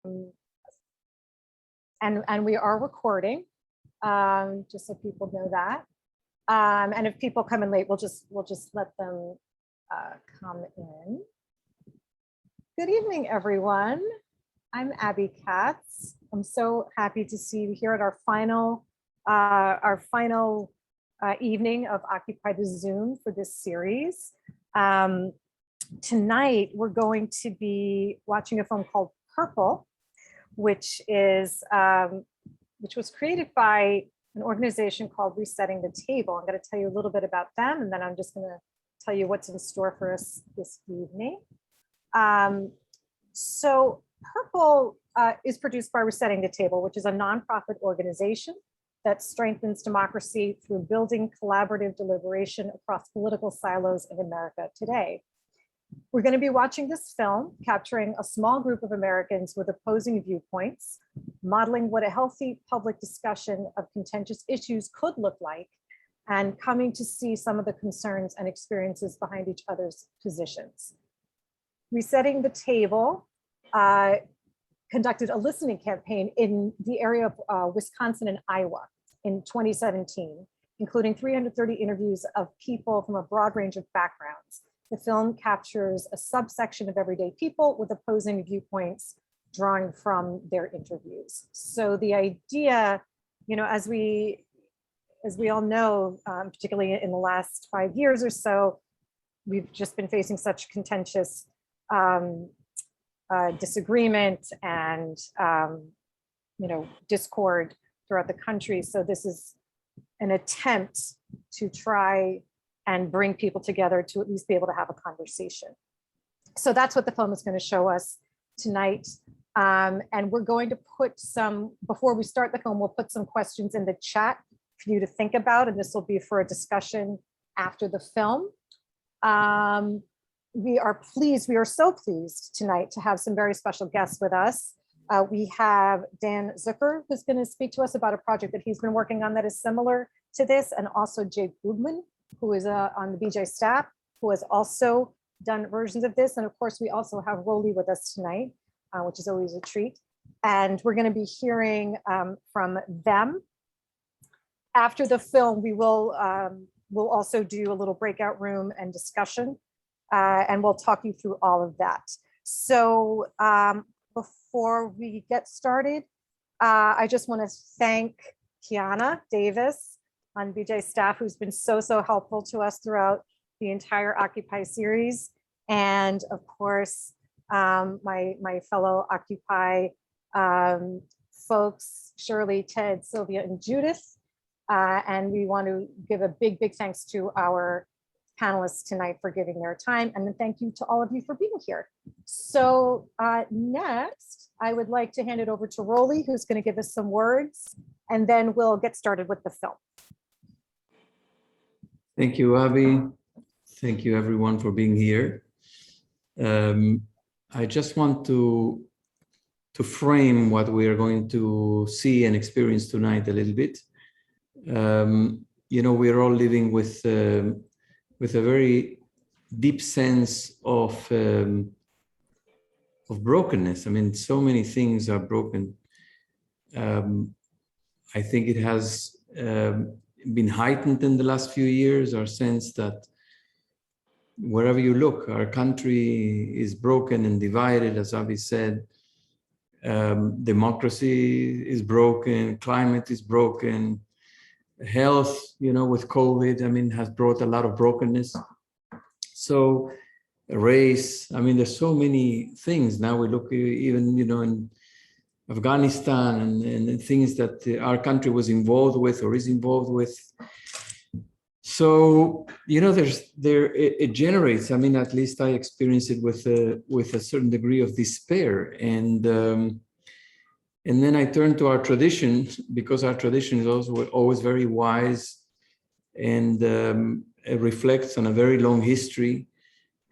and we are recording, just so people know that. And if people come in late, we'll just let them come in. Good evening, everyone. I'm Abby Katz. I'm so happy to see you here at our final evening of Occupy the Zoom for this series. Tonight, we're going to be watching a film called Purple, which was created by an organization called Resetting the Table. I'm going to tell you a little bit about them, and then I'm just going to tell you what's in store for us this evening. So Purple is produced by Resetting the Table, which is a nonprofit organization that strengthens democracy through building collaborative deliberation across political silos in America today. We're going to be watching this film, capturing a small group of Americans with opposing viewpoints, modeling what a healthy public discussion of contentious issues could look like, and coming to see some of the concerns and experiences behind each other's positions. Resetting the Table conducted a listening campaign in the area of Wisconsin and Iowa in 2017, including 330 interviews of people from a broad range of backgrounds. The film captures a subsection of everyday people with opposing viewpoints drawing from their interviews. So the idea, you know, as we all know, particularly in the last 5 years or so, we've just been facing such contentious disagreement and discord throughout the country. So this is an attempt to try and bring people together to at least be able to have a conversation. So that's what the film is going to show us tonight. And we're going to put before we start the film, we'll put some questions in the chat for you to think about, and this will be for a discussion after the film. We are so pleased tonight to have some very special guests with us. We have Dan Zucker, who's going to speak to us about a project that he's been working on that is similar to this, and also Jade Groobman, who is on the BJ staff, who has also done versions of this. And of course, we also have Roly with us tonight, which is always a treat. And we're going to be hearing from them. After the film, we'll also do a little breakout room and discussion, and we'll talk you through all of that. So before we get started, I just want to thank Kiana Davis on BJ staff, who's been so helpful to us throughout the entire Occupy series. And of course, my fellow Occupy folks, Shirley, Ted, Sylvia, and Judith. And we want to give a big thanks to our panelists tonight for giving their time. And then thank you to all of you for being here. So next, I would like to hand it over to Roly, who's going to give us some words, and then we'll get started with the film. Thank you, Abby. Thank you, everyone, for being here. I just want to frame what we are going to see and experience tonight a little bit. We're all living with a very deep sense of brokenness. I mean, so many things are broken. I think it has been heightened in the last few years, our sense that wherever you look, our country is broken and divided, as Avi said. Democracy is broken, climate is broken, health, with COVID, I mean, has brought a lot of brokenness. So race, I mean, there's so many things. Now we look even, in Afghanistan and things that our country was involved with or is involved with. So, it generates, I mean, at least I experience it with a certain degree of despair. And then I turn to our tradition, because our tradition is also always very wise and it reflects on a very long history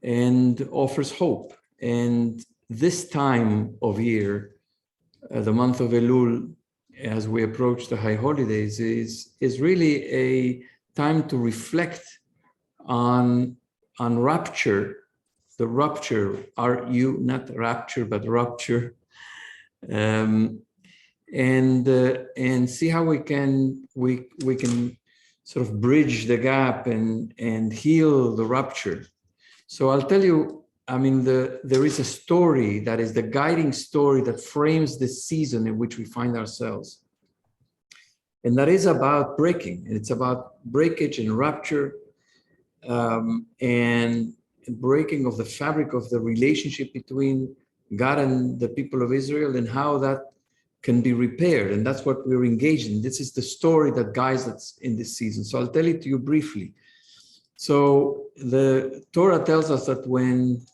and offers hope. And this time of year, the month of Elul, as we approach the high holidays, is really a time to reflect on rapture, the rupture, not rapture, but rupture and see how we can sort of bridge the gap and heal the rupture. So I'll tell you, I mean, there is a story that is the guiding story that frames the season in which we find ourselves. And that is about breaking. And it's about breakage and rupture, and breaking of the fabric of the relationship between God and the people of Israel, and how that can be repaired. And that's what we're engaged in. This is the story that guides us in this season. So I'll tell it to you briefly. So the Torah tells us that when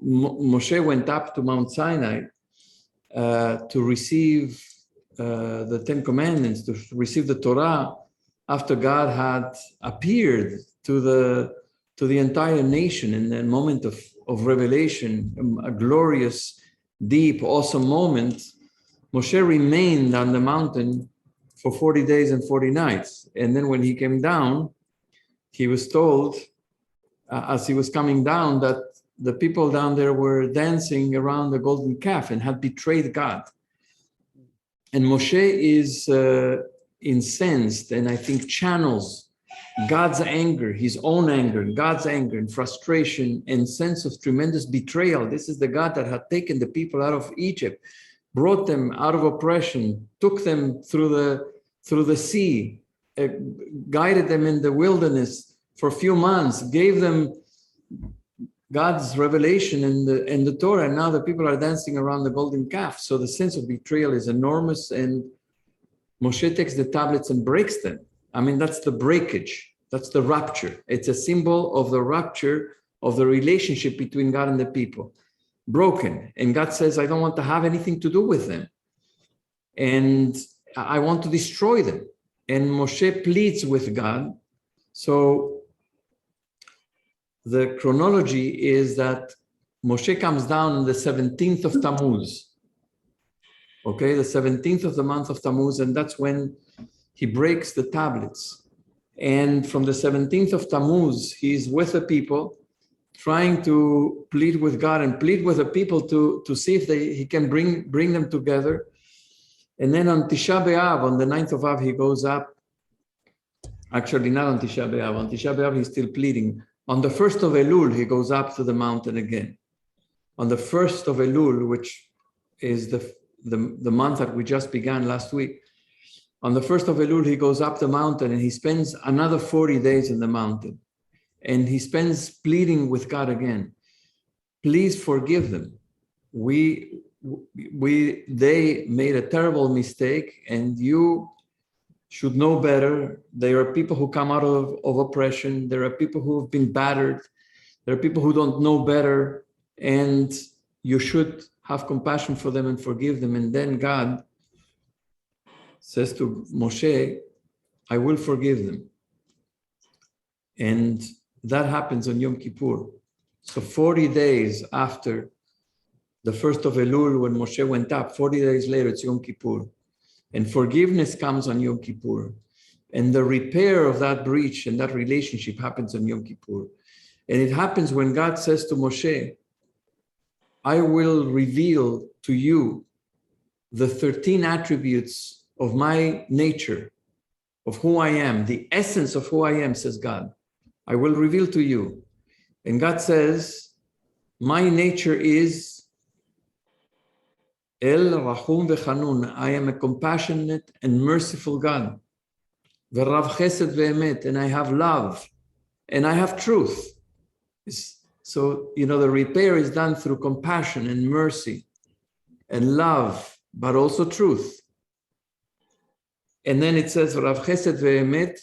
Moshe went up to Mount Sinai to receive the Ten Commandments, to receive the Torah, after God had appeared to the entire nation in a moment of revelation, a glorious, deep, awesome moment, Moshe remained on the mountain for 40 days and 40 nights. And then when he came down, he was told, as he was coming down, that the people down there were dancing around the golden calf and had betrayed God. And Moshe is incensed, and I think channels God's anger, his own anger, God's anger and frustration and sense of tremendous betrayal. This is the God that had taken the people out of Egypt, brought them out of oppression, took them through the sea, guided them in the wilderness for a few months, gave them God's revelation and the Torah, and now the people are dancing around the golden calf. So the sense of betrayal is enormous, and Moshe takes the tablets and breaks them. I mean, that's the breakage. That's the rupture. It's a symbol of the rupture of the relationship between God and the people. Broken. And God says, I don't want to have anything to do with them. And I want to destroy them. And Moshe pleads with God. So the chronology is that Moshe comes down on the 17th of Tammuz. Okay, the 17th of the month of Tammuz, and that's when he breaks the tablets. And from the 17th of Tammuz, he's with the people, trying to plead with God and plead with the people to see if he can bring them together. And then on Tisha B'Av, on the 9th of Av, he goes up. Actually, not on Tisha B'Av. On Tisha B'Av, he's still pleading. On the 1st of Elul, he goes up to the mountain again. On the 1st of Elul, which is the month that we just began last week, on the 1st of Elul, he goes up the mountain and he spends another 40 days in the mountain. And he spends pleading with God again. Please forgive them. They made a terrible mistake, and you should know better. There are people who come out of oppression. There are people who have been battered. There are people who don't know better, and you should have compassion for them and forgive them. And then God says to Moshe, I will forgive them. And that happens on Yom Kippur. So 40 days after the 1st of Elul, when Moshe went up, 40 days later, it's Yom Kippur. And forgiveness comes on Yom Kippur. And the repair of that breach and that relationship happens on Yom Kippur. And it happens when God says to Moshe, I will reveal to you the 13 attributes of my nature, of who I am, the essence of who I am, says God. I will reveal to you. And God says, my nature is El Rahum V'Chanun. I am a compassionate and merciful God. V'Rav Chesed V'Emet. And I have love. And I have truth. So, the repair is done through compassion and mercy and love, but also truth. And then it says, Rav Chesed V'Emet.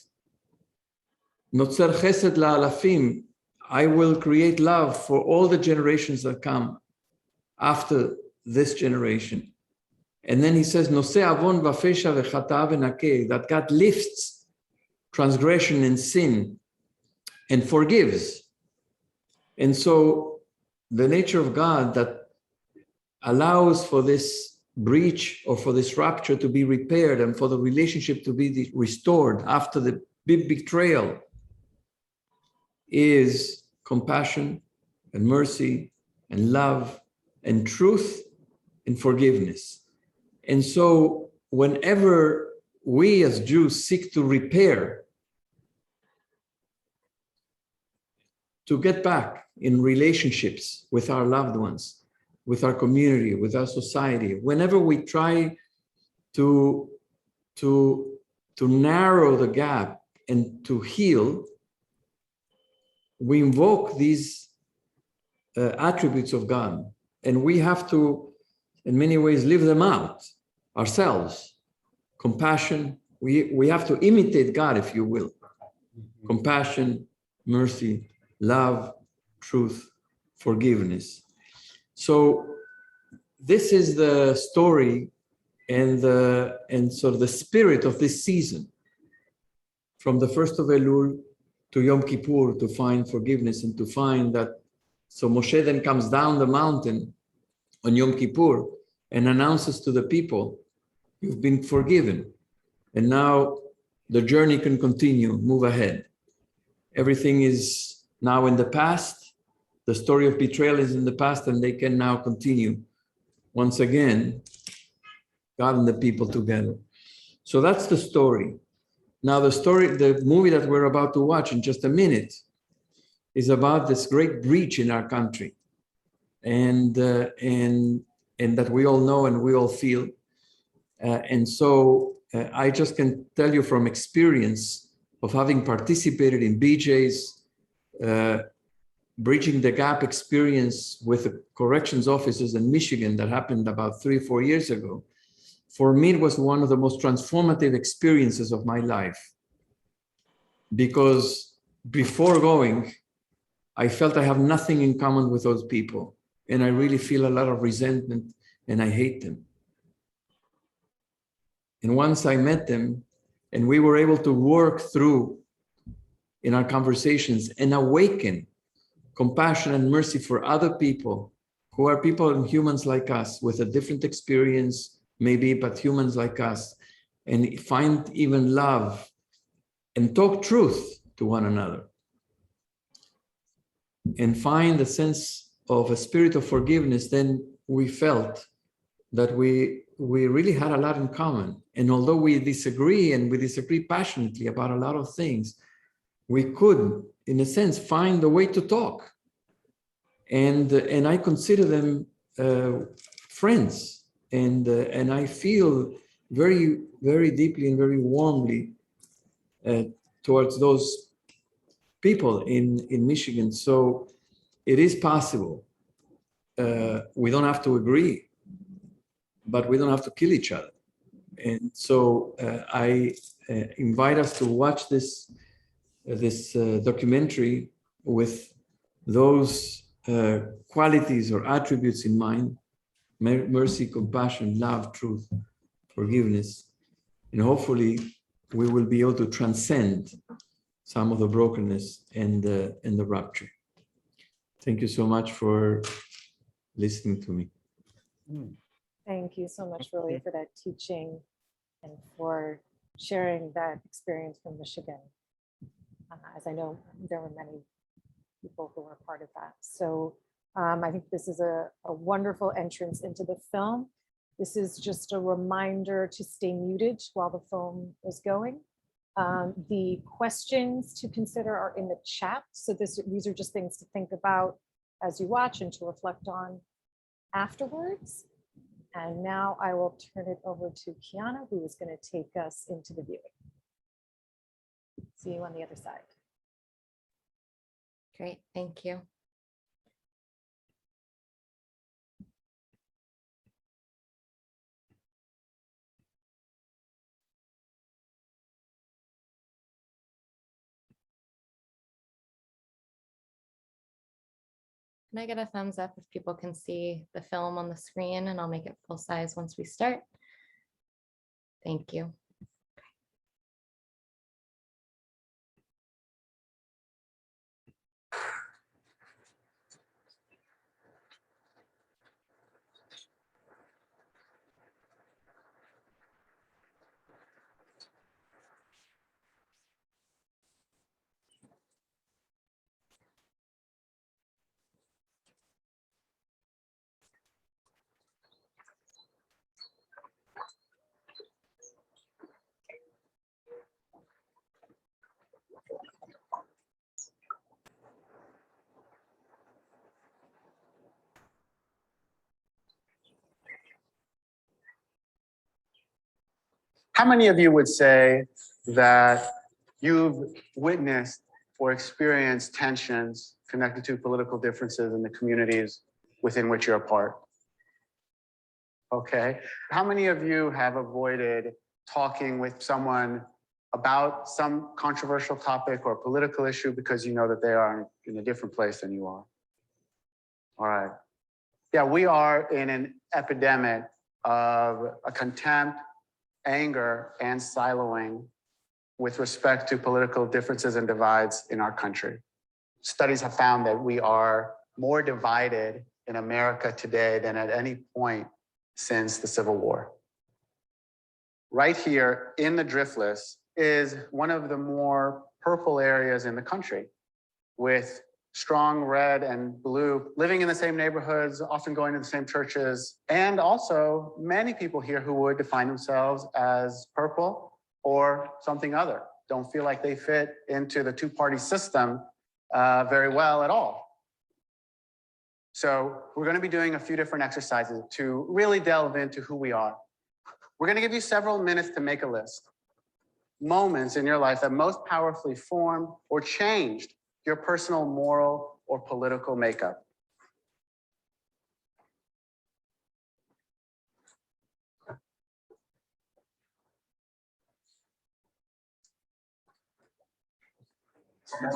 Notzer Chesed La'alafim. I will create love for all the generations that come after this generation. And then he says, Noseh avon v'fesha v'chata v'nakeh, that God lifts transgression and sin and forgives. And so the nature of God that allows for this breach or for this rupture to be repaired and for the relationship to be restored after the big betrayal is compassion and mercy and love and truth and forgiveness. And so whenever we as Jews seek to repair, to get back in relationships with our loved ones, with our community, with our society, whenever we try to narrow the gap and to heal, we invoke these attributes of God, and we have to, in many ways, live them out ourselves. Compassion, we have to imitate God, if you will. Compassion, mercy, love, truth, forgiveness. So this is the story and sort of the spirit of this season, from the 1st of Elul to Yom Kippur, to find forgiveness and to find that. So Moshe then comes down the mountain on Yom Kippur and announces to the people, you've been forgiven. And now the journey can continue, move ahead. Everything is now in the past. The story of betrayal is in the past, and they can now continue once again, God and the people together. So that's the story. Now the movie that we're about to watch in just a minute is about this great breach in our country, and that we all know and we all feel. And so I just can tell you from experience of having participated in BJ's Bridging the Gap experience with the corrections officers in Michigan that happened about 3 or 4 years ago. For me, it was one of the most transformative experiences of my life, because before going, I felt I have nothing in common with those people, and I really feel a lot of resentment, and I hate them. And once I met them, and we were able to work through in our conversations and awaken compassion and mercy for other people who are people and humans like us with a different experience, maybe, but humans like us, and find even love and talk truth to one another, and find a sense of a spirit of forgiveness, then we felt that we really had a lot in common. And although we disagree, and we disagree passionately about a lot of things, we could, in a sense, find a way to talk. And I consider them friends, and I feel very, very deeply and very warmly towards those people in Michigan. So it is possible. We don't have to agree, but we don't have to kill each other. And so I invite us to watch this documentary with those qualities or attributes in mind: mercy, compassion, love, truth, forgiveness. And hopefully we will be able to transcend some of the brokenness and the rapture. Thank you so much for listening to me. Thank you so much, Roly, for that teaching and for sharing that experience from Michigan. As I know, there were many people who were part of that. So I think this is a wonderful entrance into the film. This is just a reminder to stay muted while the film is going. The questions to consider are in the chat. So these are just things to think about as you watch and to reflect on afterwards. And now I will turn it over to Kiana, who is going to take us into the viewing. See you on the other side. Great, thank you. Can I get a thumbs up if people can see the film on the screen, and I'll make it full size once we start. Thank you. How many of you would say that you've witnessed or experienced tensions connected to political differences in the communities within which you're a part? Okay. How many of you have avoided talking with someone about some controversial topic or political issue because you know that they are in a different place than you are? All right. Yeah, we are in an epidemic of a contempt, anger, and siloing with respect to political differences and divides in our country. Studies have found that we are more divided in America today than at any point since the Civil War. Right here in the Driftless is one of the more purple areas in the country, with strong red and blue living in the same neighborhoods, often going to the same churches, and also many people here who would define themselves as purple or something other, don't feel like they fit into the two-party system very well at all. So we're going to be doing a few different exercises to really delve into who we are. We're going to give you several minutes to make a list. Moments in your life that most powerfully formed or changed your personal moral or political makeup.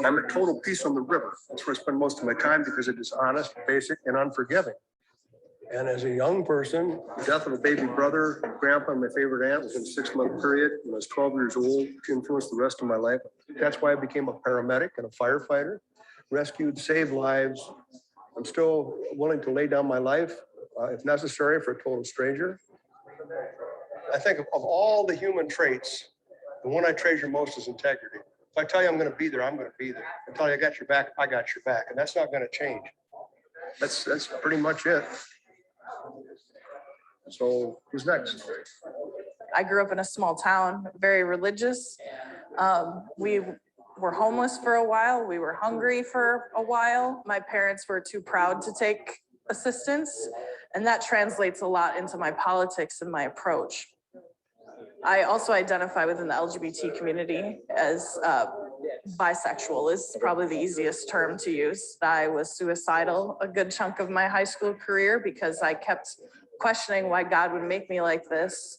I'm at Total Peace on the River. That's where I spend most of my time because it is honest, basic, and unforgiving. And as a young person, the death of a baby brother, grandpa, and my favorite aunt within a 6-month period when I was 12 years old influenced the rest of my life. That's why I became a paramedic and a firefighter, rescued, saved lives. I'm still willing to lay down my life, if necessary, for a total stranger. I think of all the human traits, the one I treasure most is integrity. If I tell you I'm going to be there, I'm going to be there. If I tell you I got your back, I got your back. And that's not going to change. That's pretty much it. So who's next? I grew up in a small town, very religious. We were homeless for a while. We were hungry for a while. My parents were too proud to take assistance, and that translates a lot into my politics and my approach. I also identify within the LGBT community as bisexual is probably the easiest term to use. I was suicidal a good chunk of my high school career because I kept questioning why God would make me like this,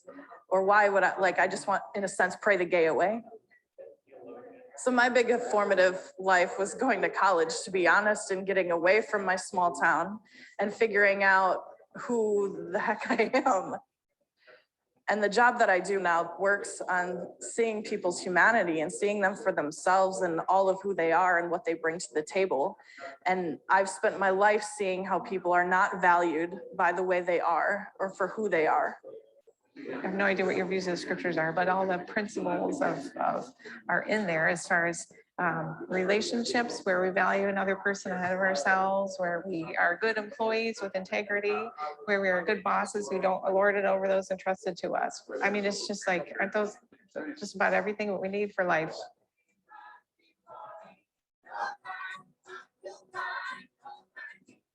or why would I just want, in a sense, pray the gay away. So my big formative life was going to college, to be honest, and getting away from my small town and figuring out who the heck I am. And the job that I do now works on seeing people's humanity and seeing them for themselves and all of who they are and what they bring to the table. And I've spent my life seeing how people are not valued by the way they are or for who they are. I have no idea what your views of the scriptures are, but all the principles are in there as far as relationships, where we value another person ahead of ourselves, where we are good employees with integrity, where we are good bosses who don't lord it over those entrusted to us. I mean, it's just like, aren't those just about everything that we need for life?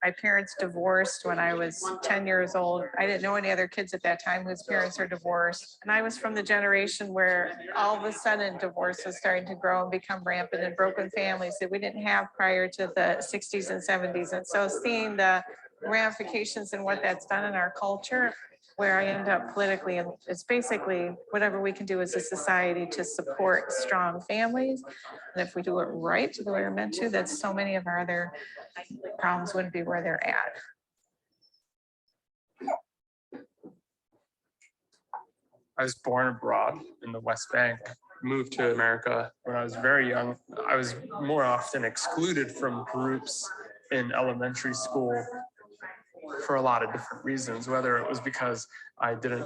My parents divorced when I was 10 years old. I didn't know any other kids at that time whose parents are divorced. And I was from the generation where all of a sudden divorce was starting to grow and become rampant in broken families that we didn't have prior to the 60s and 70s. And so seeing the ramifications and what that's done in our culture, where I end up politically, and it's basically whatever we can do as a society to support strong families. And if we do it right, the way we're meant to, that so many of our other problems wouldn't be where they're at. I was born abroad in the West Bank, moved to America when I was very young. I was more often excluded from groups in elementary school for a lot of different reasons, whether it was because I didn't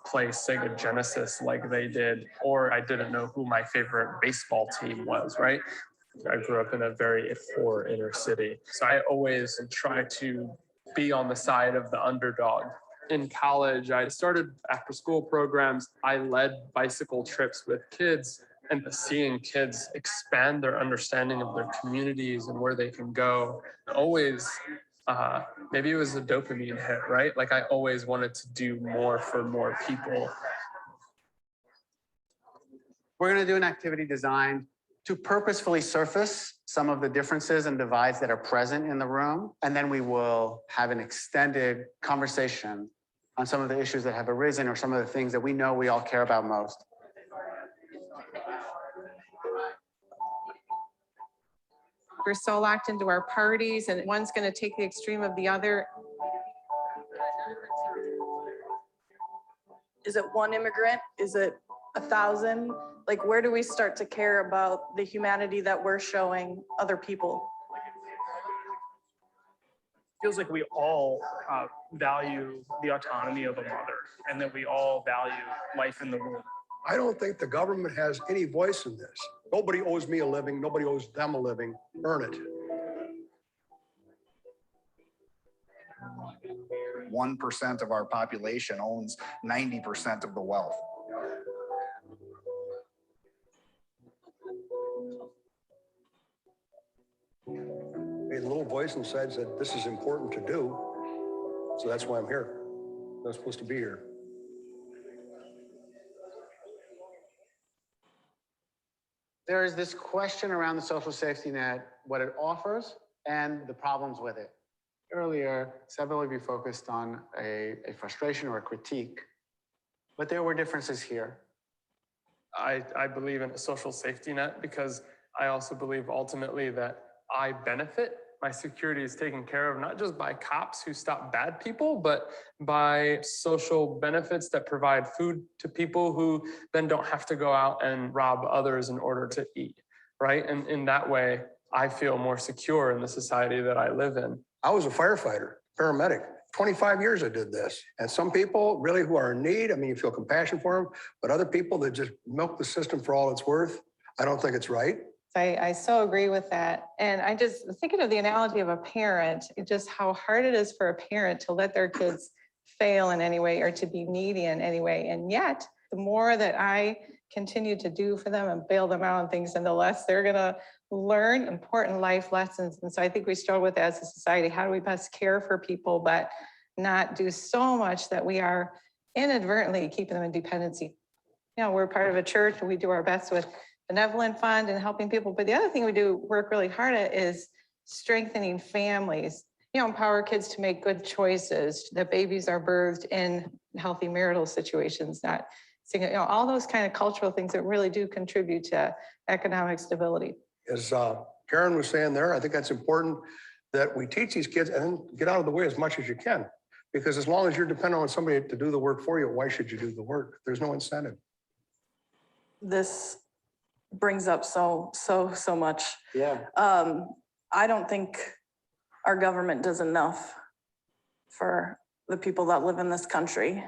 play Sega Genesis like they did, or I didn't know who my favorite baseball team was, right? I grew up in a very poor inner city. So I always try to be on the side of the underdog. In college, I started after school programs. I led bicycle trips with kids, and seeing kids expand their understanding of their communities and where they can go. Always, maybe it was a dopamine hit, right? Like I always wanted to do more for more people. We're going to do an activity designed to purposefully surface some of the differences and divides that are present in the room. And then we will have an extended conversation on some of the issues that have arisen or some of the things that we know we all care about most. We're so locked into our parties and one's going to take the extreme of the other. Is it one immigrant? Is it 1,000? Like, where do we start to care about the humanity that we're showing other people? Feels like we all value the autonomy of a mother and that we all value life in the womb. I don't think the government has any voice in this. Nobody owes me a living. Nobody owes them a living. Earn it. 1% of our population owns 90% of the wealth. A little voice inside said, this is important to do. So that's why I'm here. I'm not supposed to be here. There is this question around the social safety net, what it offers and the problems with it. Earlier, several of you focused on a frustration or a critique, but there were differences here. I believe in a social safety net because I also believe ultimately that I benefit. My security is taken care of not just by cops who stop bad people, but by social benefits that provide food to people who then don't have to go out and rob others in order to eat, right? And in that way, I feel more secure in the society that I live in. I was a firefighter, paramedic. 25 years I did this. And some people really who are in need, I mean, you feel compassion for them, but other people that just milk the system for all it's worth, I don't think it's right. I so agree with that. And I just thinking of the analogy of a parent, just how hard it is for a parent to let their kids fail in any way or to be needy in any way. And yet, the more that I continue to do for them and bail them out and things, and the less they're going to learn important life lessons. And so I think we struggle with that as a society. How do we best care for people, but not do so much that we are inadvertently keeping them in dependency? You know, we're part of a church and we do our best with benevolent fund and helping people. But the other thing we do work really hard at is strengthening families, you know, empower kids to make good choices, that babies are birthed in healthy marital situations, not, you know, all those kind of cultural things that really do contribute to economic stability. As Karen was saying there, I think that's important that we teach these kids and get out of the way as much as you can. Because as long as you're dependent on somebody to do the work for you, why should you do the work? There's no incentive. This brings up so much. Yeah. I don't think our government does enough for the people that live in this country.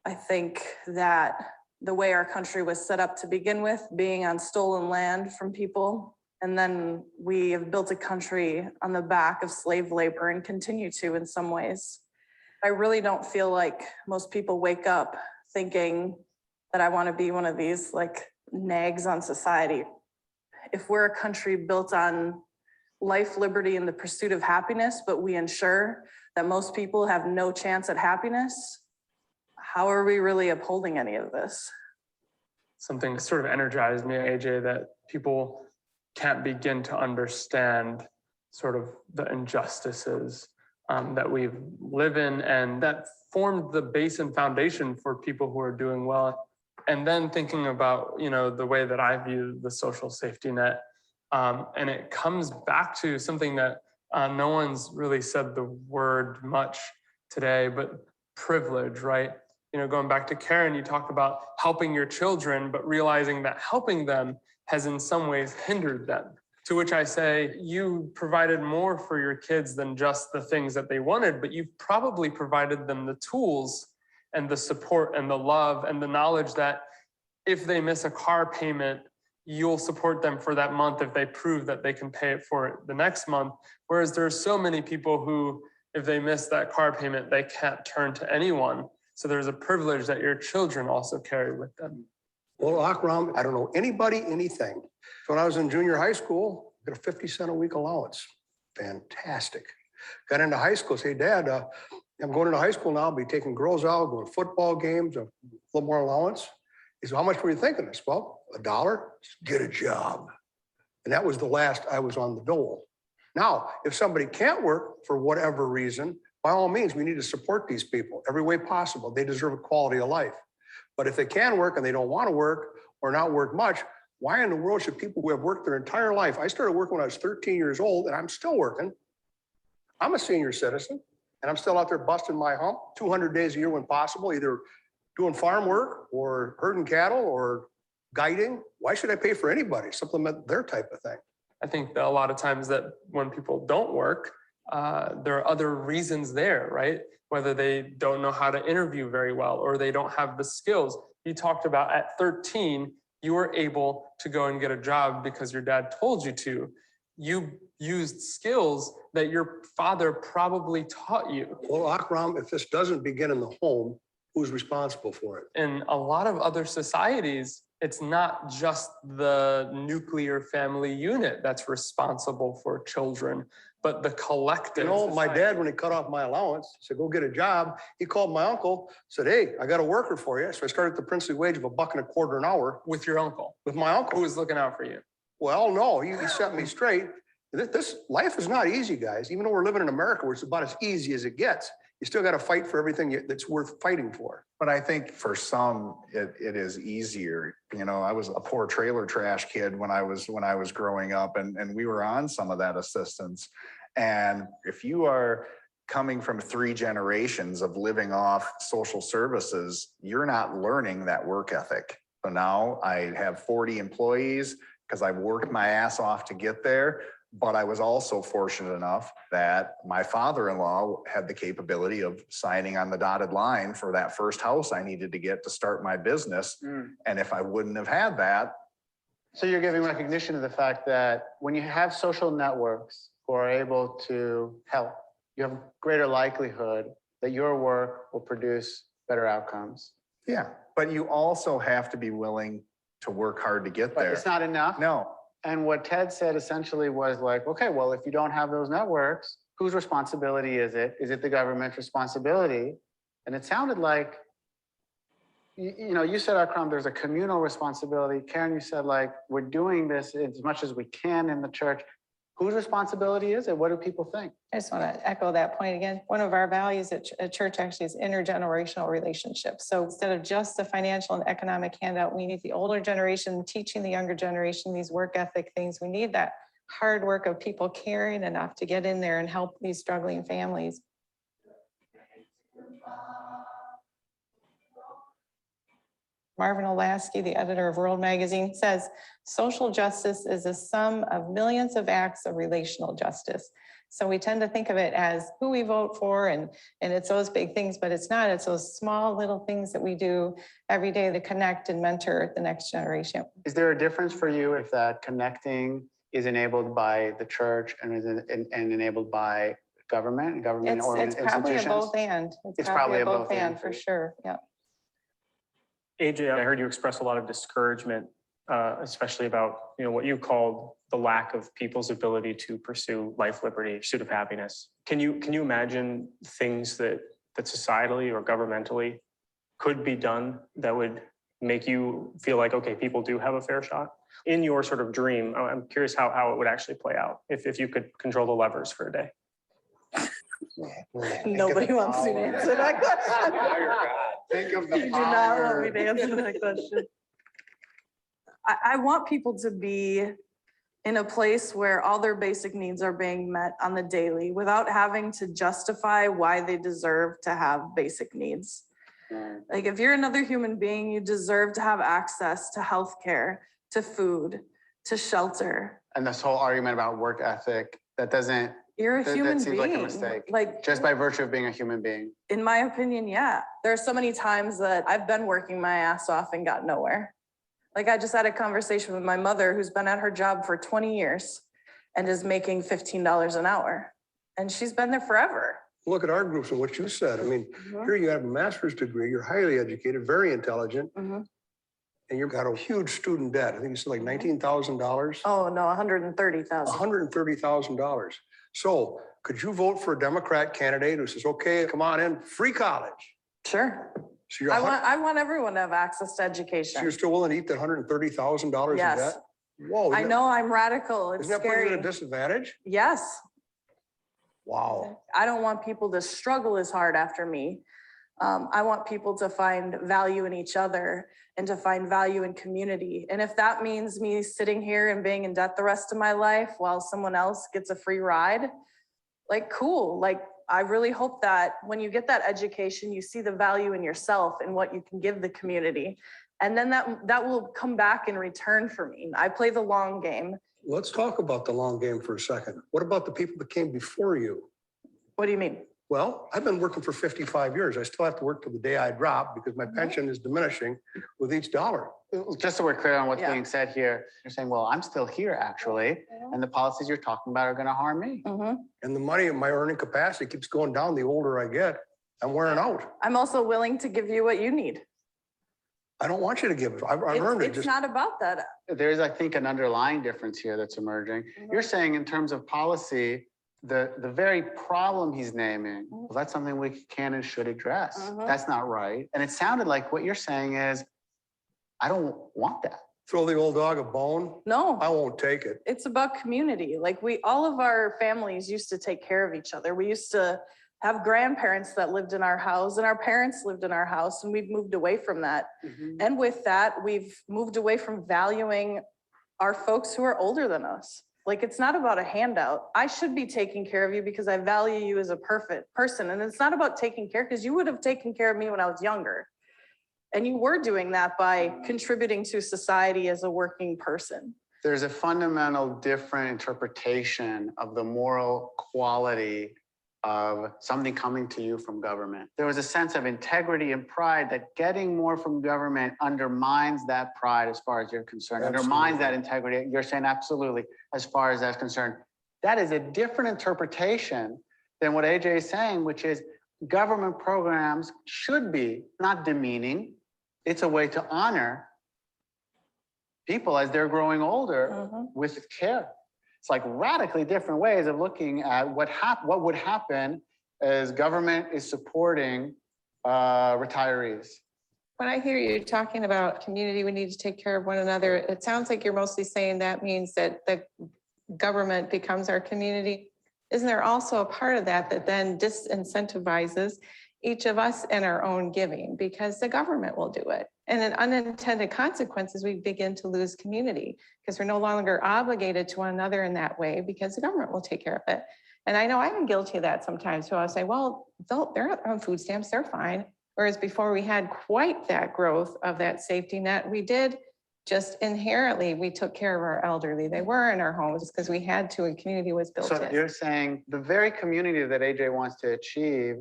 I think that the way our country was set up to begin with, being on stolen land from people, and then we have built a country on the back of slave labor and continue to in some ways. I really don't feel like most people wake up thinking that I want to be one of these like nags on society. If we're a country built on life, liberty, and the pursuit of happiness, but we ensure that most people have no chance at happiness, how are we really upholding any of this? Something sort of energized me, AJ, that people can't begin to understand sort of the injustices that we live in, and that formed the base and foundation for people who are doing well. And then thinking about, you know, the way that I view the social safety net, and it comes back to something that no one's really said the word much today, but privilege, right? You know, going back to Karen, you talk about helping your children, but realizing that helping them has in some ways hindered them. To which I say, you provided more for your kids than just the things that they wanted, but you've probably provided them the tools and the support and the love and the knowledge that if they miss a car payment, you'll support them for that month if they prove that they can pay it for it the next month. Whereas there are so many people who, if they miss that car payment, they can't turn to anyone. So there's a privilege that your children also carry with them. Well, Akram, I don't know anybody, anything. So when I was in junior high school, I got a 50 cent a week allowance. Fantastic. Got into high school, say, Dad, I'm going into high school now, I'll be taking girls out, going to football games, a little more allowance. He said, how much were you thinking? I said, well, $1, get a job. And that was the last I was on the dole. Now, if somebody can't work for whatever reason, by all means, we need to support these people every way possible. They deserve a quality of life. But if they can work and they don't want to work or not work much, why in the world should people who have worked their entire life? I started working when I was 13 years old and I'm still working. I'm a senior citizen and I'm still out there busting my hump 200 days a year when possible, either doing farm work or herding cattle or guiding. Why should I pay for anybody? Supplement their type of thing. I think that a lot of times that when people don't work, there are other reasons there, right? Whether they don't know how to interview very well or they don't have the skills. You talked about at 13, you were able to go and get a job because your dad told you to. You used skills that your father probably taught you. Well, Akram, if this doesn't begin in the home, who's responsible for it? In a lot of other societies, it's not just the nuclear family unit that's responsible for children, but the collective. You know, my society. dad, when he cut off my allowance, said, go get a job. He called my uncle, said, hey, I got a worker for you. So I started at the princely wage of $1.25 an hour. With your uncle, With my uncle. who was looking out for you. Well, no, he set me straight. This life is not easy, guys. Even though we're living in America, where it's about as easy as it gets, you still got to fight for everything that's worth fighting for. But I think for some, it is easier. You know, I was a poor trailer trash kid when I was growing up, and we were on some of that assistance. And if you are coming from 3 generations of living off social services, you're not learning that work ethic. So now I have 40 employees because I've worked my ass off to get there. But I was also fortunate enough that my father-in-law had the capability of signing on the dotted line for that first house I needed to get to start my business. And if I wouldn't have had that. So you're giving recognition of the fact that when you have social networks who are able to help, you have a greater likelihood that your work will produce better outcomes. Yeah, but you also have to be willing to work hard to get But there. it's not enough. No. And what Ted said essentially was like, okay, well, if you don't have those networks, whose responsibility is it? Is it the government's responsibility? And it sounded like, you know, you said, Akram, there's a communal responsibility. Karen, you said, like, we're doing this as much as we can in the church. Whose responsibility is it? What do people think? I just want to echo that point again. One of our values at church actually is intergenerational relationships. So instead of just the financial and economic handout, we need the older generation teaching the younger generation these work ethic things. We need that hard work of people caring enough to get in there and help these struggling families. Marvin Olasky, the editor of World Magazine, says, social justice is a sum of millions of acts of relational justice. So we tend to think of it as who we vote for and it's those big things, but it's not. It's those small little things that we do every day that connect and mentor the next generation. Is there a difference for you if that connecting is enabled by the church and is enabled by government or It's probably a both and. It's probably a both and for sure, yeah. AJ, I heard you express a lot of discouragement, especially about what you called the lack of people's ability to pursue life, liberty, pursuit of happiness. Can you imagine things that societally or governmentally could be done that would make you feel like, okay, people do have a fair shot? In your sort of dream, I'm curious how it would actually play out if you could control the levers for a day. Nobody wants to answer that question. Think of the You do not want me to answer that question. I want people to be in a place where all their basic needs are being met on the daily without having to justify why they deserve to have basic needs. Like if you're another human being, you deserve to have access to healthcare, to food, to shelter. And this whole argument about work ethic, You're a human that seems being. like a mistake. Like Just by virtue of being a human being. in my opinion, yeah. There are so many times that I've been working my ass off and got nowhere. Like I just had a conversation with my mother who's been at her job for 20 years and is making $15 an hour. And she's been there forever. Look at our groups and what you said. I mean, here you have a master's degree, you're highly educated, very intelligent, and you've got a huge student debt. I think it's like $19,000. Oh, no, $130,000. $130,000. So could you vote for a Democrat candidate who says, okay, come on in, free college? Sure. So you're, I want everyone to have access to so education. you're still willing to eat that $130,000 in Yes. debt? Whoa. I know I'm radical. It's Isn't that putting you at a scary. disadvantage? Yes. Wow. I don't want people to struggle as hard after me. I want people to find value in each other and to find value in community. And if that means me sitting here and being in debt the rest of my life while someone else gets a free ride, like, cool. Like, I really hope that when you get that education, you see the value in yourself and what you can give the community. And then that will come back in return for me. I play the long game. Let's talk about the long game for a second. What about the people that came before you? What do you mean? Well, I've been working for 55 years. I still have to work till the day I drop because my pension is diminishing with each dollar. Just so we're clear on what's Yeah. being said here, you're saying, well, I'm still here actually, and the policies you're talking about are gonna harm me. And the money in my earning capacity keeps going down the older I get. I'm wearing out. I'm also willing to give you what you need. I don't want you to give it. I've earned it. It's Just not about that. There's, I think, an underlying difference here that's emerging. You're saying in terms of policy, the very problem he's naming, well, that's something we can and should address. That's not right. And it sounded like what you're saying is, I don't want that. throw the old dog a bone. No. I won't take it. It's about community. Like, all of our families used to take care of each other. We used to have grandparents that lived in our house and our parents lived in our house, and we've moved away from that. And with that, we've moved away from valuing our folks who are older than us. Like, it's not about a handout. I should be taking care of you because I value you as a perfect person. And it's not about taking care, because you would have taken care of me when I was younger. And you were doing that by contributing to society as a working person. There's a fundamental different interpretation of the moral quality of something coming to you from government. There was a sense of integrity and pride that getting more from government undermines that pride as far as you're concerned, undermines that integrity. You're saying absolutely, as far as that's concerned. That is a different interpretation than what AJ is saying, which is government programs should be not demeaning. It's a way to honor people as they're growing older with care. It's like radically different ways of looking at what would happen as government is supporting retirees. When I hear you talking about community, we need to take care of one another, it sounds like you're mostly saying that means that the government becomes our community. Isn't there also a part of that that then disincentivizes each of us in our own giving, because the government will do it? And in unintended consequences, we begin to lose community because we're no longer obligated to one another in that way because the government will take care of it. And I know I've been guilty of that sometimes. So I'll say, well, they're on food stamps, they're fine. Whereas before we had quite that growth of that safety net, we did just inherently, we took care of our elderly. They were in our homes because we had to, and community was built So in. you're saying the very community that AJ wants to achieve,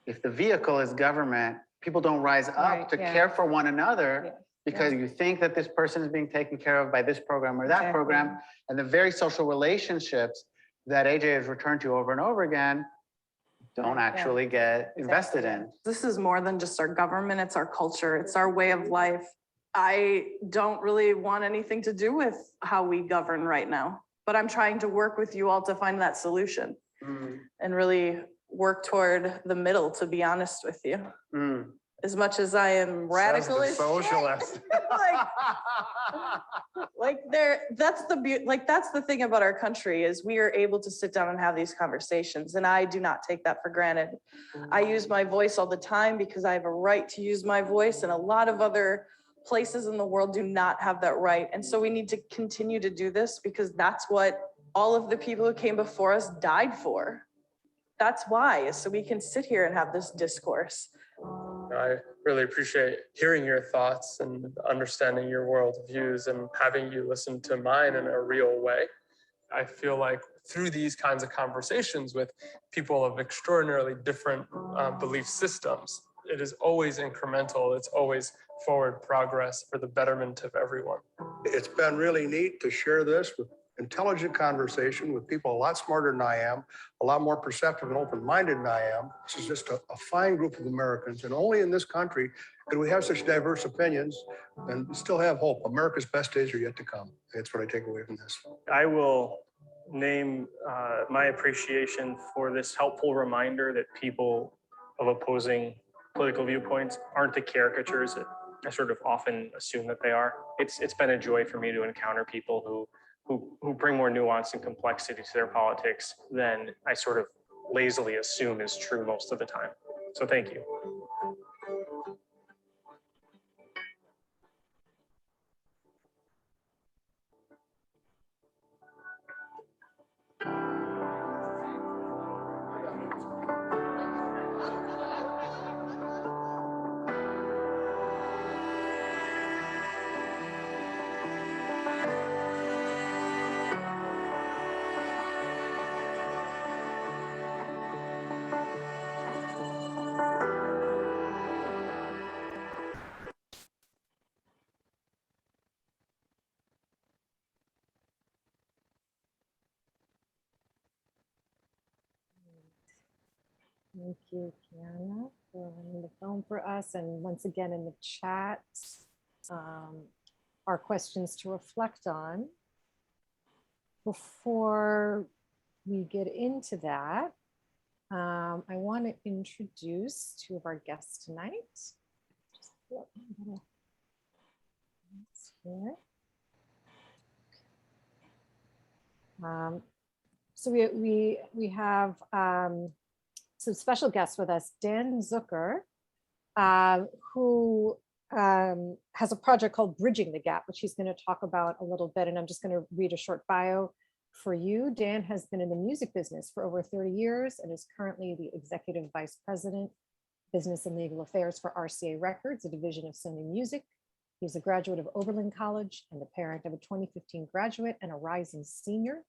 if the vehicle is government, people don't rise up to care for one another because you think that this person is being taken care of by this program or that program. And the very social relationships that AJ has returned to over and over again don't actually get invested in. This is more than just our government, it's our culture, it's our way of life. I don't really want anything to do with how we govern right now, but I'm trying to work with you all to find that solution and really work toward the middle, to be honest with you. As much as I am radical as socialist. that's the thing about our country, is we are able to sit down and have these conversations, and I do not take that for granted. I use my voice all the time because I have a right to use my voice, and a lot of other places in the world do not have that right. And so we need to continue to do this because that's what all of the people who came before us died for. That's why, is so we can sit here and have this discourse. I really appreciate hearing your thoughts and understanding your world views and having you listen to mine in a real way. I feel like through these kinds of conversations with people of extraordinarily different belief systems, it is always incremental. It's always forward progress for the betterment of everyone. It's been really neat to share this with intelligent conversation with people a lot smarter than I am, a lot more perceptive and open-minded than I am. This is just a fine group of Americans, and only in this country could we have such diverse opinions and still have hope. America's best days are yet to come. That's what I take away from this. I will name my appreciation for this helpful reminder that people of opposing political viewpoints aren't the caricatures that I sort of often assume that they are. It's been a joy for me to encounter people who bring more nuance and complexity to their politics than I sort of lazily assume is true most of the time. So thank you. Thank you, Kiana, for running the film for us. And once again, in the chat, our questions to reflect on. Before we get into that, I want to introduce two of our guests tonight. Just pull up my little notes here. So we have some special guests with us, Dan Zucker, who has a project called Bridging the Gap, which he's going to talk about a little bit. And I'm just going to read a short bio for you. Dan has been in the music business for over 30 years and is currently the Executive Vice President, Business and Legal Affairs for RCA Records, a division of Sony Music. He's a graduate of Oberlin College and the parent of a 2015 graduate and a rising senior.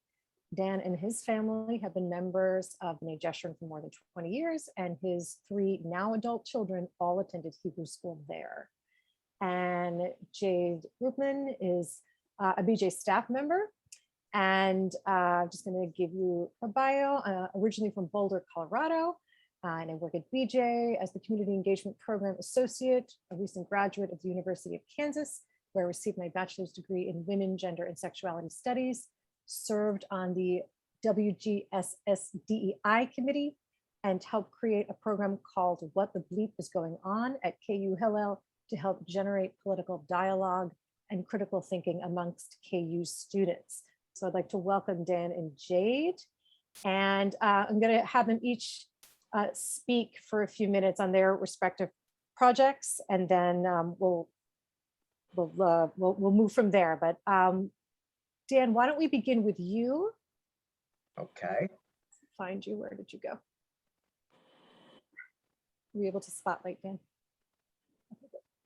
Dan and his family have been members of B'nai Jeshurun for more than 20 years, and his 3 now adult children all attended Hebrew school there. And Jade Groobman is a BJ staff member. And I'm just going to give you a bio, originally from Boulder, Colorado. And I work at BJ as the Community Engagement Program Associate, a recent graduate of the University of Kansas, where I received my bachelor's degree in Women, Gender, and Sexuality Studies, served on the WGSS-DEI committee, and helped create a program called What the Bleep is Going On at KU Hillel to help generate political dialogue and critical thinking amongst KU students. So I'd like to welcome Dan and Jade, and I'm going to have them each speak for a few minutes on their respective projects, and then we'll move from there. But Dan, why don't we begin with you? Okay. Find you. Where did you go? Were you able to spotlight, Dan?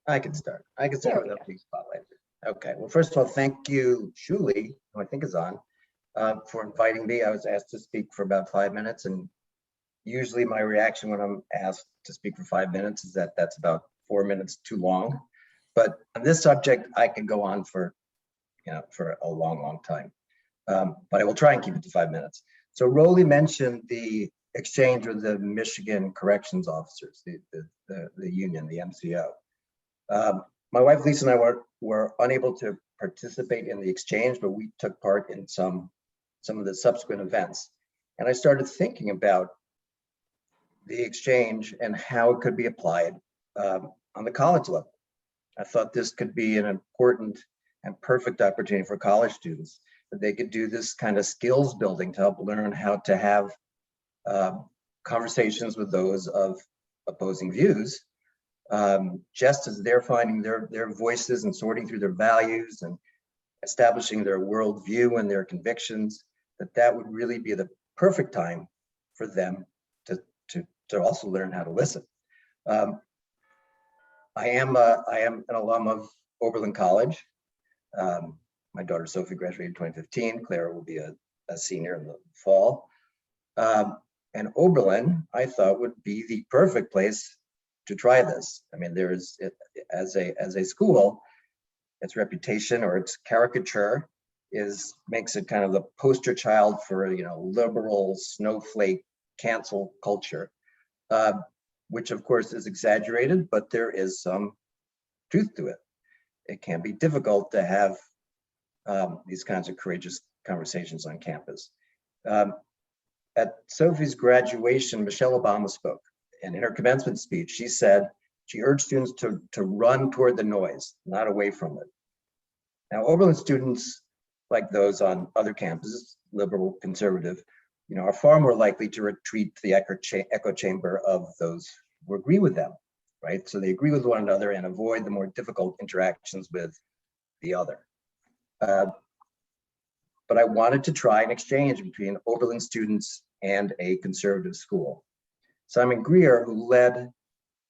I can start. I can start with the spotlight. Okay. Well, first of all, thank you, Julie, who I think is on, for inviting me. I was asked to speak for about 5 minutes, and usually my reaction when I'm asked to speak for 5 minutes is that that's about 4 minutes too long. But on this subject, I can go on for a long, long time. But I will try and keep it to 5 minutes. So Roly mentioned the exchange with the Michigan corrections officers, the union, the MCO. My wife Lisa and I were unable to participate in the exchange, but we took part in some of the subsequent events. And I started thinking about the exchange and how it could be applied on the college level. I thought this could be an important and perfect opportunity for college students, that they could do this kind of skills building to help learn how to have conversations with those of opposing views, just as they're finding their voices and sorting through their values and establishing their worldview and their convictions, that would really be the perfect time for them to also learn how to listen. I am an alum of Oberlin College. My daughter Sophie graduated in 2015. Clara will be a senior in the fall. And Oberlin, I thought, would be the perfect place to try this. I mean, as a school, its reputation or its caricature makes it kind of the poster child for liberal snowflake cancel culture, which of course is exaggerated, but there is some truth to it. It can be difficult to have these kinds of courageous conversations on campus. At Sophie's graduation, Michelle Obama spoke, And in her commencement speech, she said, she urged students to run toward the noise, not away from it. Now, Oberlin students, like those on other campuses, liberal, conservative, are far more likely to retreat to the echo chamber of those who agree with them, right? So they agree with one another and avoid the more difficult interactions with the other. But I wanted to try an exchange between Oberlin students and a conservative school. Simon Greer, who led,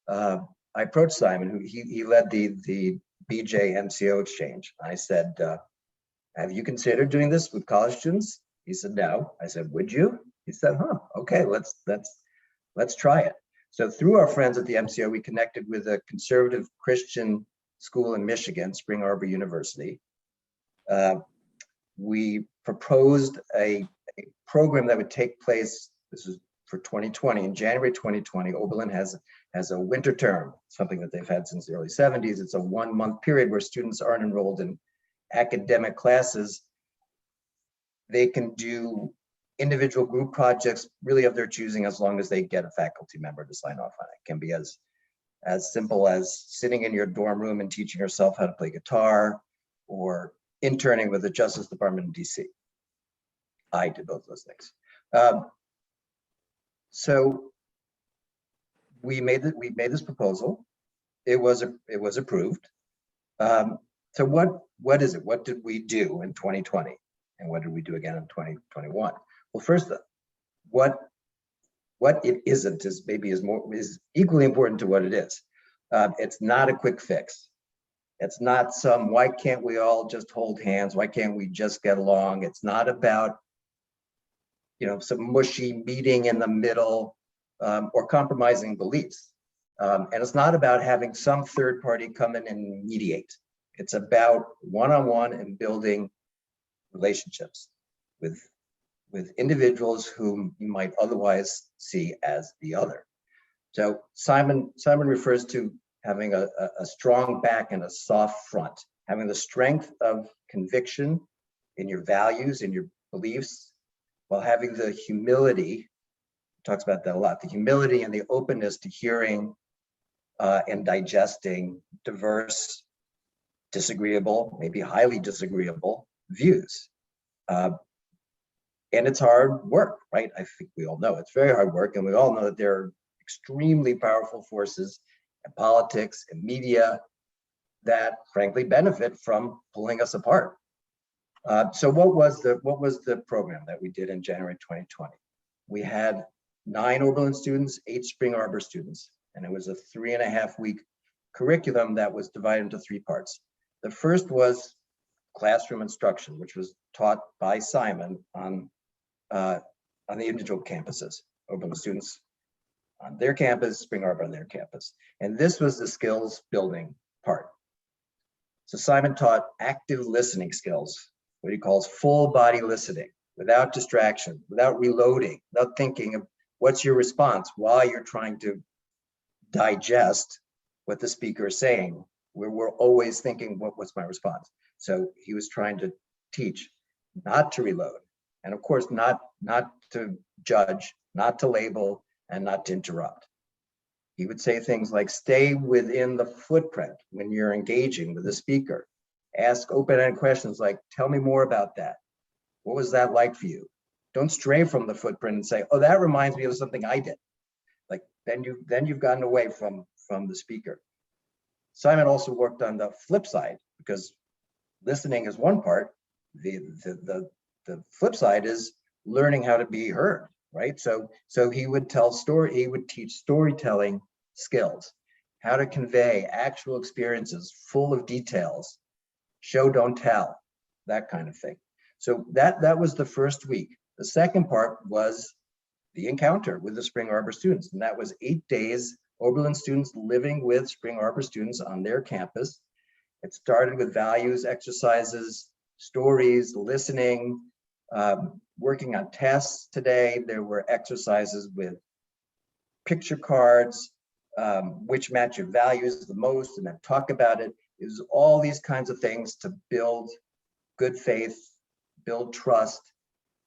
I approached Simon, who he led the BJ MCO exchange. I said, have you considered doing this with college students? He said, no. I said, would you? He said, okay, let's try it. So through our friends at the MCO, we connected with a conservative Christian school in Michigan, Spring Arbor University. We proposed a program that would take place, this is for 2020, in January 2020. Oberlin has a winter term, something that they've had since the early 70s. It's a 1-month period where students aren't enrolled in academic classes. They can do individual group projects really of their choosing, as long as they get a faculty member to sign off on it. It can be as simple as sitting in your dorm room and teaching yourself how to play guitar, or interning with the Justice Department in DC. I did both those things. So we made this proposal. It was approved. So what is it? What did we do in 2020? And what did we do again in 2021? Well, first, what it isn't is equally important to what it is. It's not a quick fix. It's not why can't we all just hold hands? Why can't we just get along? It's not about, some mushy meeting in the middle, or compromising beliefs. And it's not about having some third party come in and mediate. It's about one-on-one and building relationships with individuals whom you might otherwise see as the other. So Simon refers to having a strong back and a soft front, having the strength of conviction in your values, in your beliefs, while having the humility, talks about that a lot, the humility and the openness to hearing and digesting diverse, disagreeable, maybe highly disagreeable views. And it's hard work, right? I think we all know it's very hard work, and we all know that there are extremely powerful forces in politics and media that frankly benefit from pulling us apart. So what was the program that we did in January 2020? We had 9 Oberlin students, 8 Spring Arbor students, and it was a 3.5-week curriculum that was divided into 3 parts. The first was classroom instruction, which was taught by Simon on the individual campuses, Oberlin students on their campus, Spring Arbor on their campus. And this was the skills building part. So Simon taught active listening skills, what he calls full body listening, without distraction, without reloading, without thinking of what's your response while you're trying to digest what the speaker is saying. We're always thinking, what's my response? So he was trying to teach not to reload, and of course, not to judge, not to label, and not to interrupt. He would say things like, stay within the footprint when you're engaging with the speaker. Ask open-ended questions like, tell me more about that. What was that like for you? Don't stray from the footprint and say, oh, that reminds me of something I did. Like, then you've gotten away from the speaker. Simon also worked on the flip side, because listening is one part. The flip side is learning how to be heard, right? So he would teach storytelling skills, how to convey actual experiences full of details, show, don't tell, that kind of thing. So that was the first week. The second part was the encounter with the Spring Arbor students, and that was 8 days, Oberlin students living with Spring Arbor students on their campus. It started with values exercises, stories, listening, working on tests today. There were exercises with picture cards, which match your values the most, and then talk about it. It was all these kinds of things to build good faith, build trust,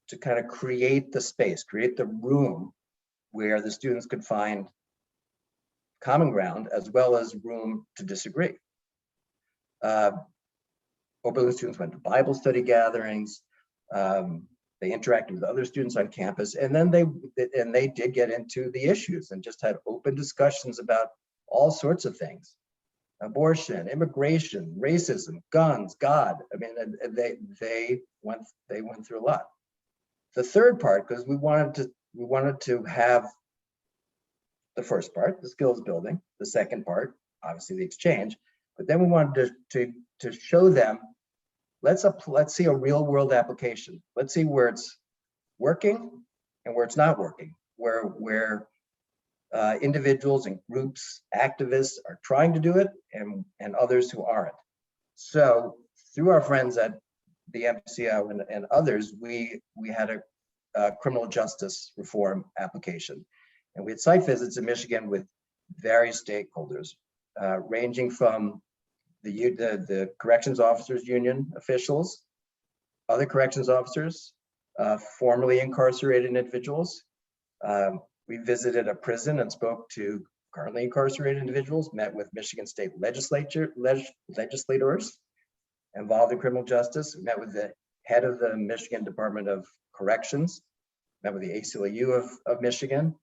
to kind of create the space, create the room where the students could find common ground as well as room to disagree. Oberlin students went to Bible study gatherings. They interacted with other students on campus, and then they did get into the issues and just had open discussions about all sorts of things: abortion, immigration, racism, guns, God. I mean, they went through a lot. The third part, because we wanted to have the first part, the skills building, the second part, obviously the exchange, but then we wanted to show them, let's see a real world application. Let's see where it's working and where it's not working, where individuals and groups, activists are trying to do it and others who aren't. So through our friends at the MCO and others, we had a criminal justice reform application. And we had site visits in Michigan with various stakeholders, ranging from the corrections officers union officials, other corrections officers, formerly incarcerated individuals. We visited a prison and spoke to currently incarcerated individuals, met with Michigan State legislators involved in criminal justice. We met with the head of the Michigan Department of Corrections, met with the ACLU of Michigan,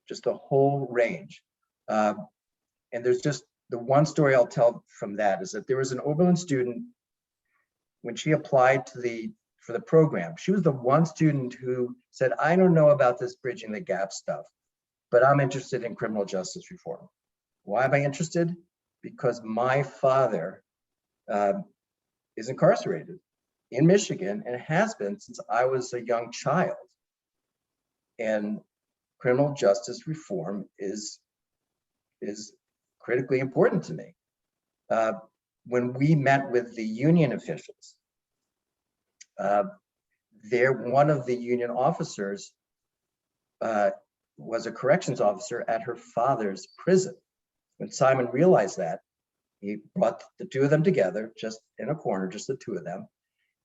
just a whole range. And there's just the one story I'll tell from that is that there was an Oberlin student, when she applied for the program, she was the one student who said, I don't know about this bridging the gap stuff, but I'm interested in criminal justice reform. Why am I interested? Because my father is incarcerated in Michigan and has been since I was a young child. And criminal justice reform is critically important to me. When we met with the union officials, one of the union officers was a corrections officer at her father's prison. When Simon realized that, he brought the two of them together, just in a corner, just the two of them.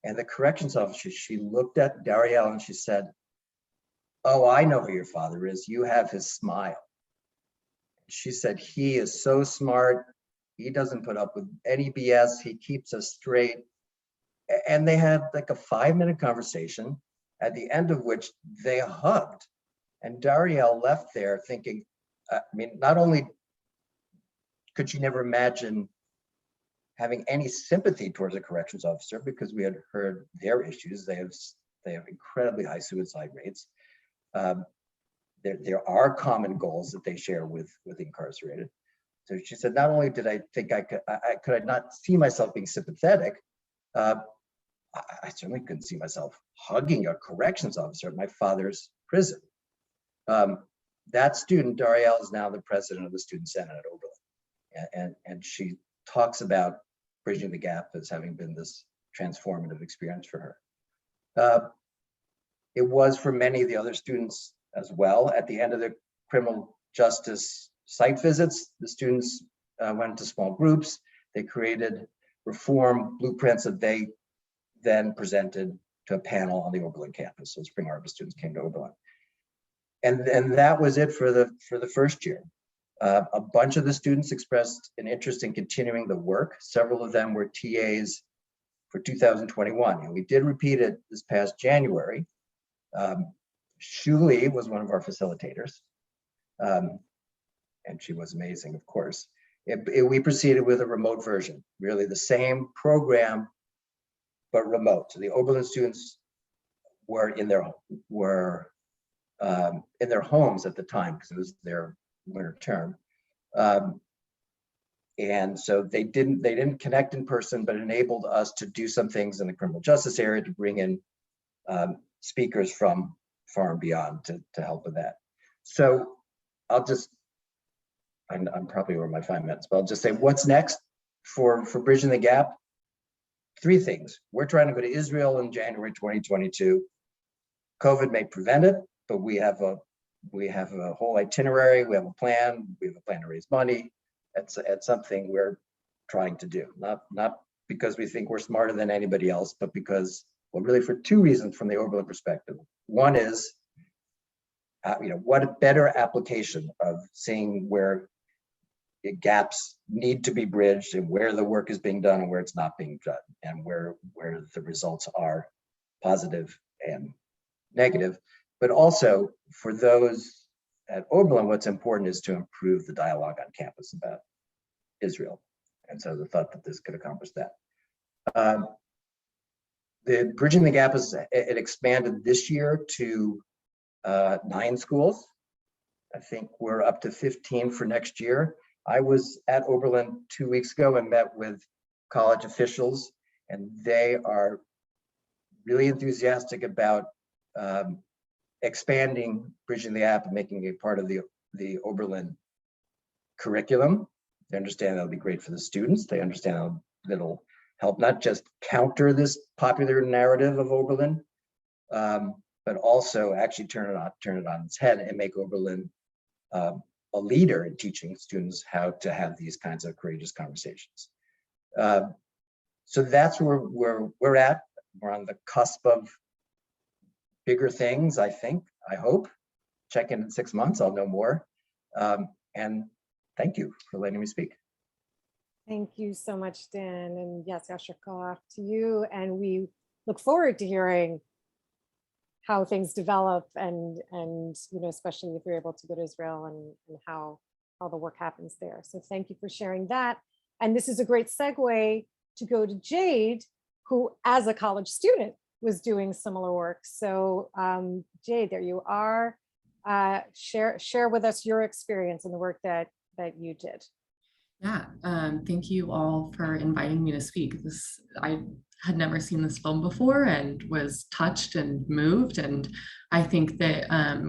And the corrections officer, she looked at Darielle and she said, oh, I know who your father is. You have his smile. She said, he is so smart. He doesn't put up with any BS. He keeps us straight. And they had like a 5-minute conversation, at the end of which they hugged. And Darielle left there thinking, I mean, not only could she never imagine having any sympathy towards a corrections officer, because we had heard their issues. They have incredibly high suicide rates. There are common goals that they share with incarcerated. So she said, not only did I think I could not see myself being sympathetic, I certainly couldn't see myself hugging a corrections officer at my father's prison. That student, Darielle, is now the president of the Student Senate at Oberlin. And she talks about bridging the gap as having been this transformative experience for her. It was for many of the other students as well. At the end of the criminal justice site visits, the students went into small groups. They created reform blueprints that they then presented to a panel on the Oberlin campus. So Spring Arbor students came to Oberlin. And that was it for the first year. A bunch of the students expressed an interest in continuing the work. Several of them were TAs for 2021, and we did repeat it this past January. Julie was one of our facilitators, and she was amazing, of course. We proceeded with a remote version, really the same program, but remote. So the Oberlin students were in their homes at the time because it was their winter term, and so they didn't connect in person, but enabled us to do some things in the criminal justice area to bring in speakers from far and beyond to help with that. So I'm probably over my 5 minutes, but I'll just say what's next for Bridging the Gap. 3 things. We're trying to go to Israel in January 2022. COVID may prevent it, but we have a whole itinerary. We have a plan. We have a plan to raise money. It's something we're trying to do. Not because we think we're smarter than anybody else, but because, well, really for 2 reasons from the Oberlin perspective. One is, what a better application of seeing where gaps need to be bridged and where the work is being done and where it's not being done and where the results are positive and negative. But also for those at Oberlin, what's important is to improve the dialogue on campus about Israel. And so the thought that this could accomplish that. The Bridging the Gap it expanded this year to 9 schools. I think we're up to 15 for next year. I was at Oberlin 2 weeks ago and met with college officials, and they are really enthusiastic about expanding Bridging the Gap and making it part of the Oberlin curriculum. They understand that'll be great for the students. They understand how it'll help not just counter this popular narrative of Oberlin, but also actually turn it on its head and make Oberlin a leader in teaching students how to have these kinds of courageous conversations. So that's where we're at. We're on the cusp of bigger things, I think, I hope. Check in 6 months, I'll know more. And thank you for letting me speak. Thank you so much, Dan. And yes, Yasher Koach to you. And we look forward to hearing how things develop and you know, especially if you're able to go to Israel and how the work happens there. So thank you for sharing that. And this is a great segue to go to Jade, who as a college student was doing similar work. So Jade, there you are. Share with us your experience in the work that you did. Yeah, thank you all for inviting me to speak. I had never seen this film before and was touched and moved. And I think that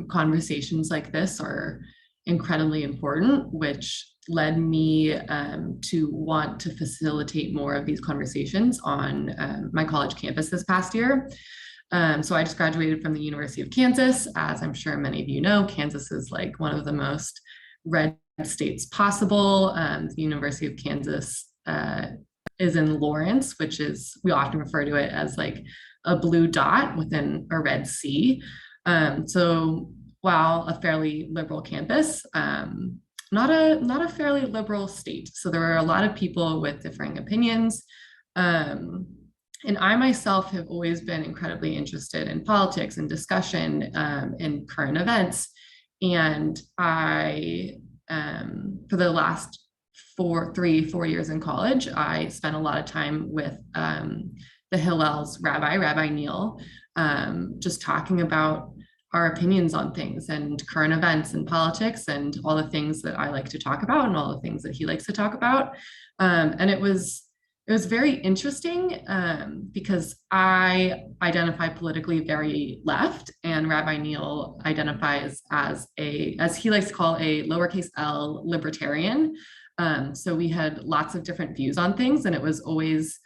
conversations like this are incredibly important, which led me to want to facilitate more of these conversations on my college campus this past year. So I just graduated from the University of Kansas. As I'm sure many of you know, Kansas is like one of the most red states possible. The University of Kansas is in Lawrence, which is, we often refer to it as like a blue dot within a red sea. So while a fairly liberal campus, not a fairly liberal state. So there are a lot of people with differing opinions. And I myself have always been incredibly interested in politics and discussion in current events. And I, for the last 4 years in college, I spent a lot of time with the Hillel's Rabbi Neil, just talking about our opinions on things and current events and politics and all the things that I like to talk about and all the things that he likes to talk about. And it was very interesting because I identify politically very left, and Rabbi Neil identifies as he likes to call a lowercase L libertarian. So we had lots of different views on things, and it was always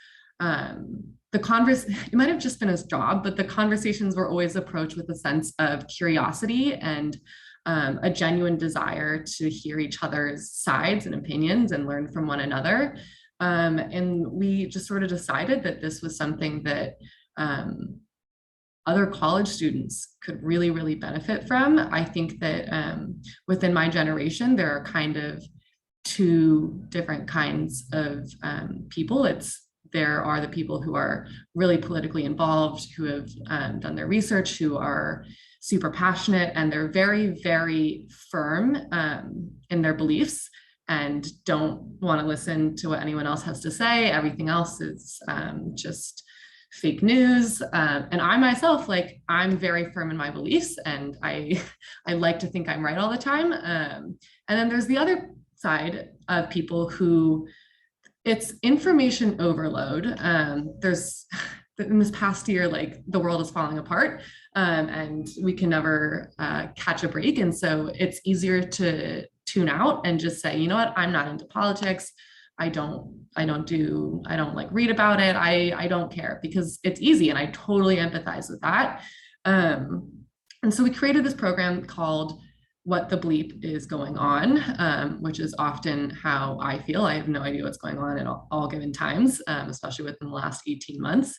it might have just been his job, but the conversations were always approached with a sense of curiosity and a genuine desire to hear each other's sides and opinions and learn from one another. And we just sort of decided that this was something that other college students could really, really benefit from. I think that within my generation, there are kind of 2 different kinds of people. There are the people who are really politically involved, who have done their research, who are super passionate, and they're very, very firm in their beliefs and don't want to listen to what anyone else has to say. Everything else is just fake news. And I myself, I'm very firm in my beliefs, and I like to think I'm right all the time. And then there's the other side of people who it's information overload. There's in this past year, the world is falling apart and we can never catch a break. And so it's easier to tune out and just say, you know what, I'm not into politics. I don't read about it. I don't care, because it's easy, and I totally empathize with that. And so we created this program called what the bleep is going on, which is often how I feel. I have no idea what's going on at all given times, especially within the last 18 months.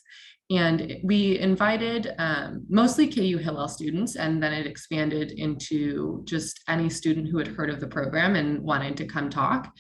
And we invited mostly KU Hillel students, and then it expanded into just any student who had heard of the program and wanted to come talk,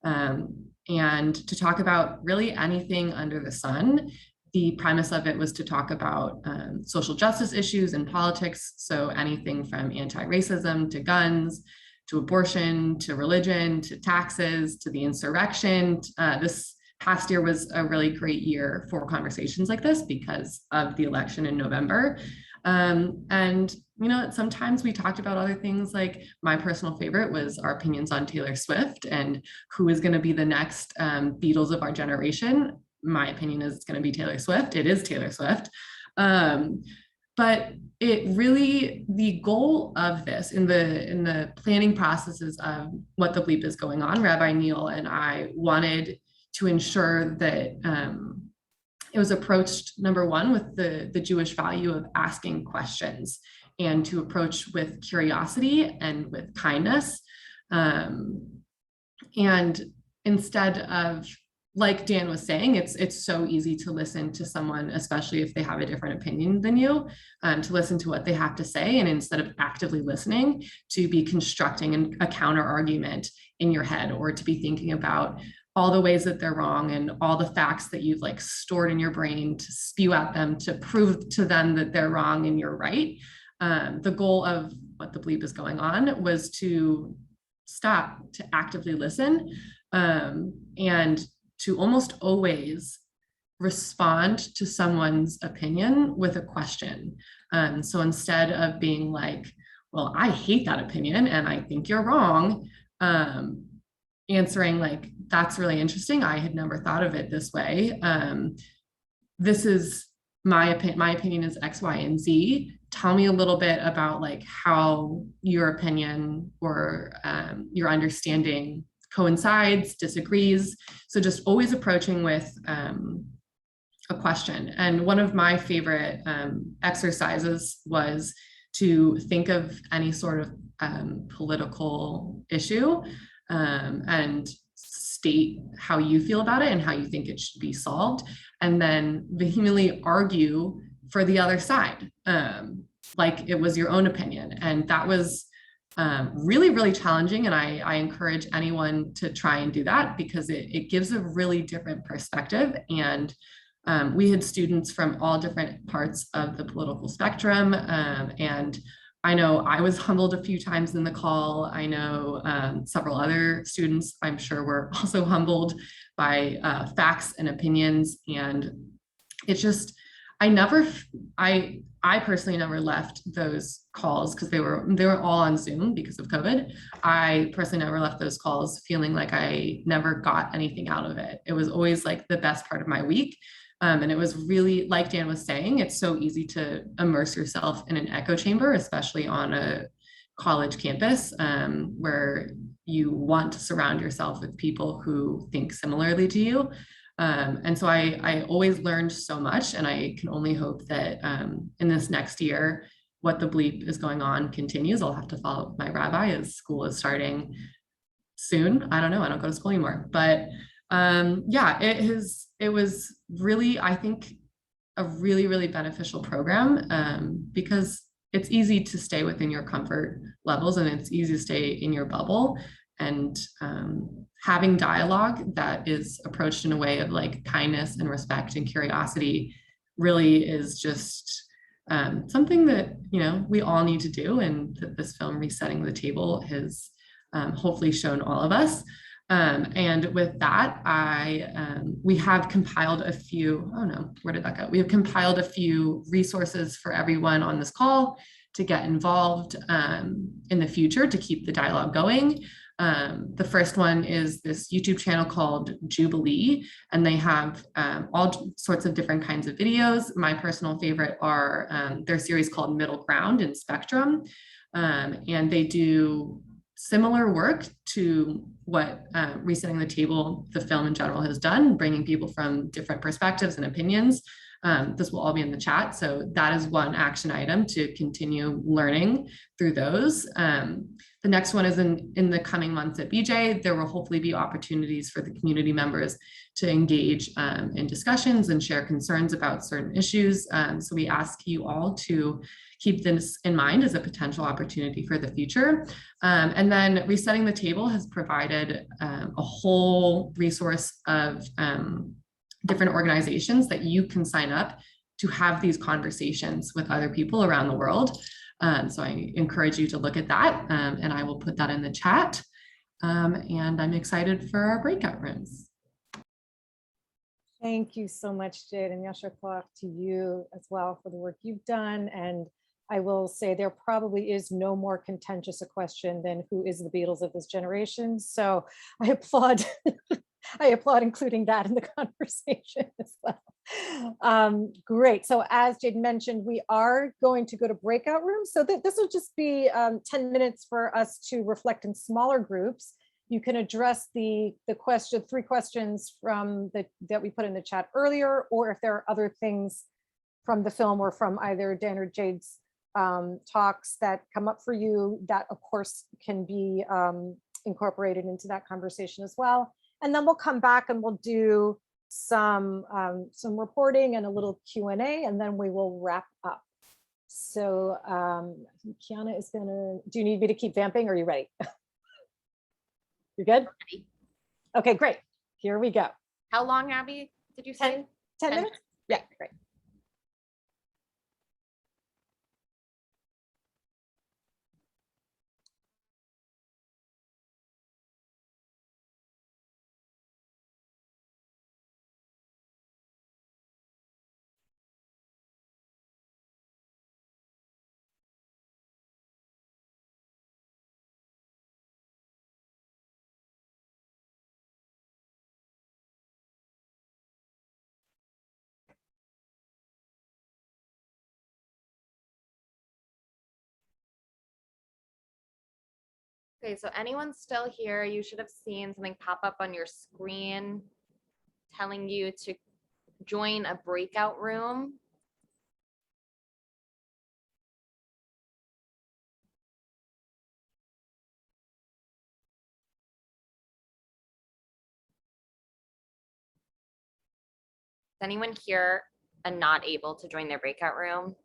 and to talk about really anything under the sun. The premise of it was to talk about social justice issues and politics. So anything from anti-racism to guns, to abortion, to religion, to taxes, to the insurrection. This past year was a really great year for conversations like this because of the election in November. And you know, sometimes we talked about other things. Like my personal favorite was our opinions on Taylor Swift and who is going to be the next Beatles of our generation. My opinion is it's going to be Taylor Swift. It is Taylor Swift. But it really, the goal of this in the planning processes of what the bleep is going on, Rabbi Neil and I wanted to ensure that it was approached, number one, with the Jewish value of asking questions, and to approach with curiosity and with kindness. And instead of, like Dan was saying, it's so easy to listen to someone, especially if they have a different opinion than you, to listen to what they have to say. And instead of actively listening, to be constructing a counter argument in your head, or to be thinking about all the ways that they're wrong and all the facts that you've like stored in your brain to spew at them, to prove to them that they're wrong and you're right. The goal of what the bleep is going on was to stop, to actively listen, and to almost always respond to someone's opinion with a question. So instead of being like, well, I hate that opinion and I think you're wrong, answering like, that's really interesting. I had never thought of it this way. This is my opinion. My opinion is X, Y, and Z. Tell me a little bit about like how your opinion or your understanding coincides, disagrees. So just always approaching with a question. And one of my favorite exercises was to think of any sort of political issue and state how you feel about it and how you think it should be solved, and then vehemently argue for the other side, like it was your own opinion. And that was really, really challenging. And I encourage anyone to try and do that, because it gives a really different perspective. And we had students from all different parts of the political spectrum. And I know I was humbled a few times in the call. I know several other students, I'm sure, were also humbled by facts and opinions. And it's just, I personally never left those calls, because they were all on Zoom because of COVID. I personally never left those calls feeling like I never got anything out of it. It was always like the best part of my week. And it was really, like Dan was saying, it's so easy to immerse yourself in an echo chamber, especially on a college campus, where you want to surround yourself with people who think similarly to you. And so I always learned so much, and I can only hope that in this next year, what the bleep is going on continues. I'll have to follow up with my rabbi as school is starting soon. I don't know, I don't go to school anymore, but yeah, it was really, I think, a really, really beneficial program, because it's easy to stay within your comfort levels, and it's easy to stay in your bubble. And having dialogue that is approached in a way of like kindness and respect and curiosity really is just something that, you know, we all need to do, and that this film, Resetting the Table, has hopefully shown all of us. And with that, we have compiled a few, oh no, where did that go? We have compiled a few resources for everyone on this call to get involved in the future, to keep the dialogue going. The first one is this YouTube channel called Jubilee, and they have all sorts of different kinds of videos. My personal favorite are their series called Middle Ground and Spectrum, and they do similar work to what Resetting the Table, the film in general, has done, bringing people from different perspectives and opinions This will all be in the chat. So that is one action item to continue learning through those. The next one is in the coming months at BJ. There will hopefully be opportunities for the community members to engage in discussions and share concerns about certain issues. So we ask you all to keep this in mind as a potential opportunity for the future. And then Resetting the Table has provided a whole resource of different organizations that you can sign up to have these conversations with other people around the world. So I encourage you to look at that, and I will put that in the chat. And I'm excited for our breakout rooms. Thank you so much, Jade, and Yasher Koach to you as well for the work you've done. And I will say there probably is no more contentious a question than who is the Beatles of this generation. So I applaud, I applaud including that in the conversation as well. Great. So as Jade mentioned, we are going to go to breakout rooms. So this will just be 10 minutes for us to reflect in smaller groups. You can address the question, 3 questions from that we put in the chat earlier, or if there are other things from the film or from either Dan or Jade's talks that come up for you, that of course can be incorporated into that conversation as well. And then we'll come back and we'll do some reporting and a little Q&A, and then we will wrap up. So Kiana is gonna, do you need me to keep vamping or are you ready? You're good? Okay, great. Here we go. How long, Abby, did you say? 10 minutes? Yeah, great. Okay, so anyone still here, you should have seen something pop up on your screen telling you to join a breakout room. Is anyone here and not able to join their breakout room?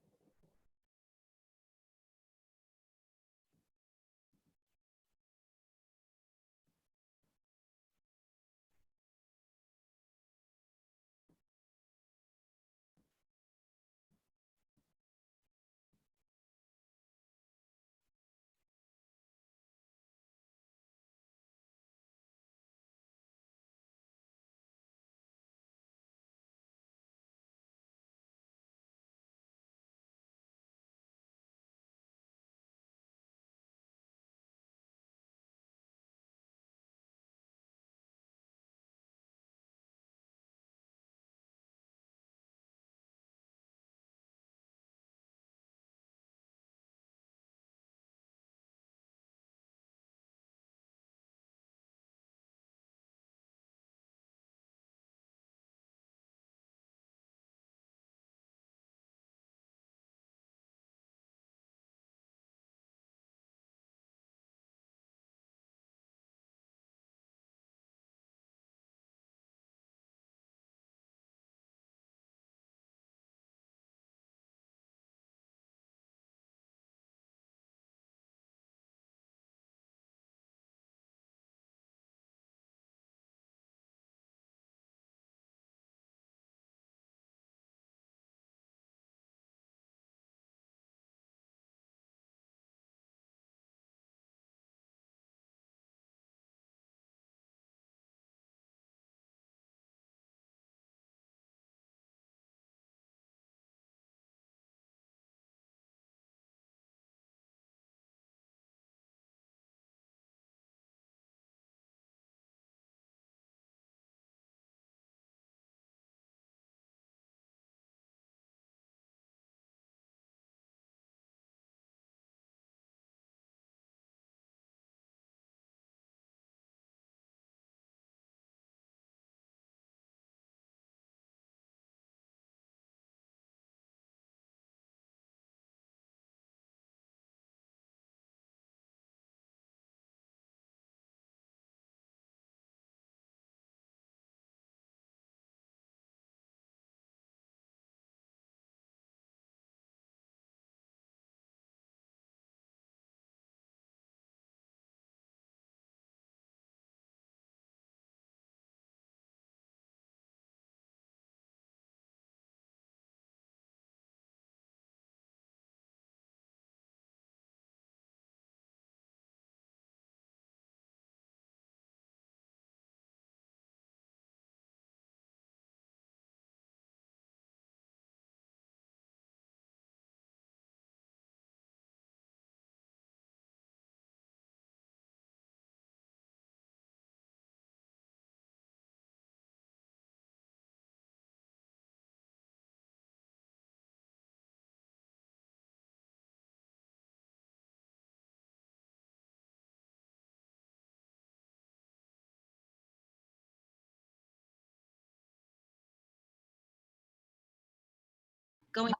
going,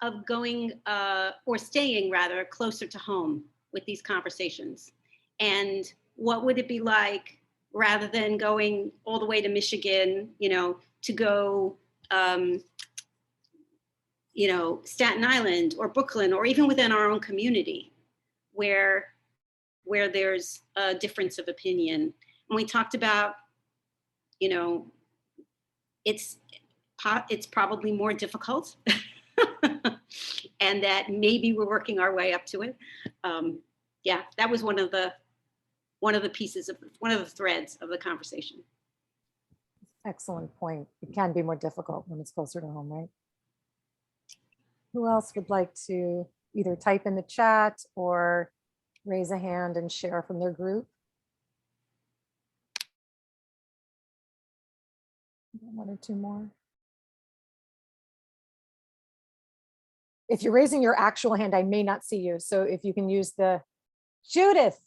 of going or staying rather closer to home with these conversations. And what would it be like rather than going all the way to Michigan, you know, to go, you know, Staten Island or Brooklyn, or even within our own community where there's a difference of opinion. And we talked about, you know, it's probably more difficult and that maybe we're working our way up to it. Yeah, that was one of the pieces of, one of the threads of the conversation. Excellent point. It can be more difficult when it's closer to home, right? Who else would like to either type in the chat or raise a hand and share from their group? One or two more. If you're raising your actual hand, I may not see you. So if you can use the Judith.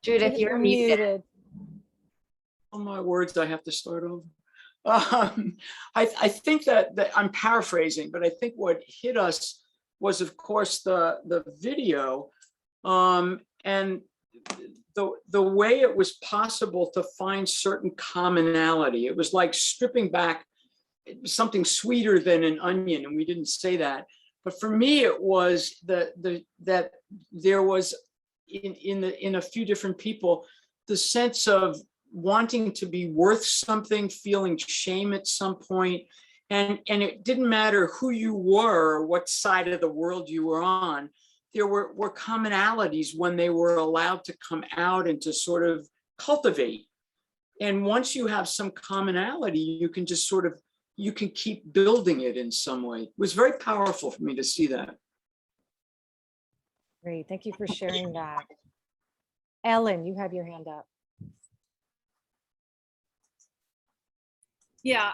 Judith, you're muted. On my words, I have to start over. I think that I'm paraphrasing, but I think what hit us was, of course, the video and the way it was possible to find certain commonality. It was like stripping back something sweeter than an onion, and we didn't say that. But for me, it was that there was in a few different people the sense of wanting to be worth something, feeling shame at some point. And it didn't matter who you were or what side of the world you were on. There were commonalities when they were allowed to come out and to sort of cultivate. And once you have some commonality, you can just sort of, you can keep building it in some way. It was very powerful for me to see that. Great, thank you for sharing that. Ellen, you have your hand up. Yeah,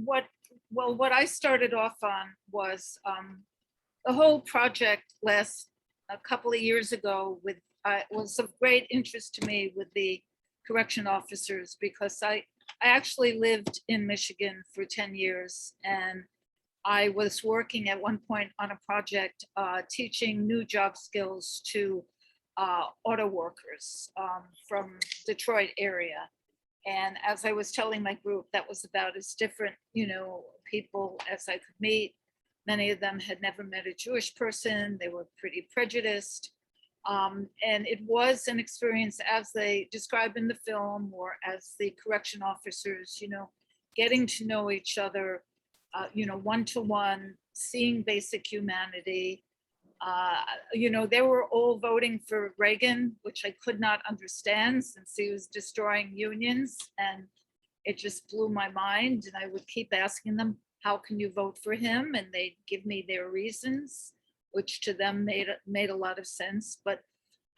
what I started off on was the whole project a couple of years ago with was of great interest to me with the correction officers, because I actually lived in Michigan for 10 years, and I was working at one point on a project teaching new job skills to auto workers from Detroit area. And as I was telling my group, that was about as different, you know, people as I could meet. Many of them had never met a Jewish person. They were pretty prejudiced. And it was an experience, as they describe in the film, or as the correction officers, you know, getting to know each other, you know, one-to-one, seeing basic humanity. You know, they were all voting for Reagan, which I could not understand since he was destroying unions, and it just blew my mind. And I would keep asking them, how can you vote for him? And they'd give me their reasons, which to them made a lot of sense. But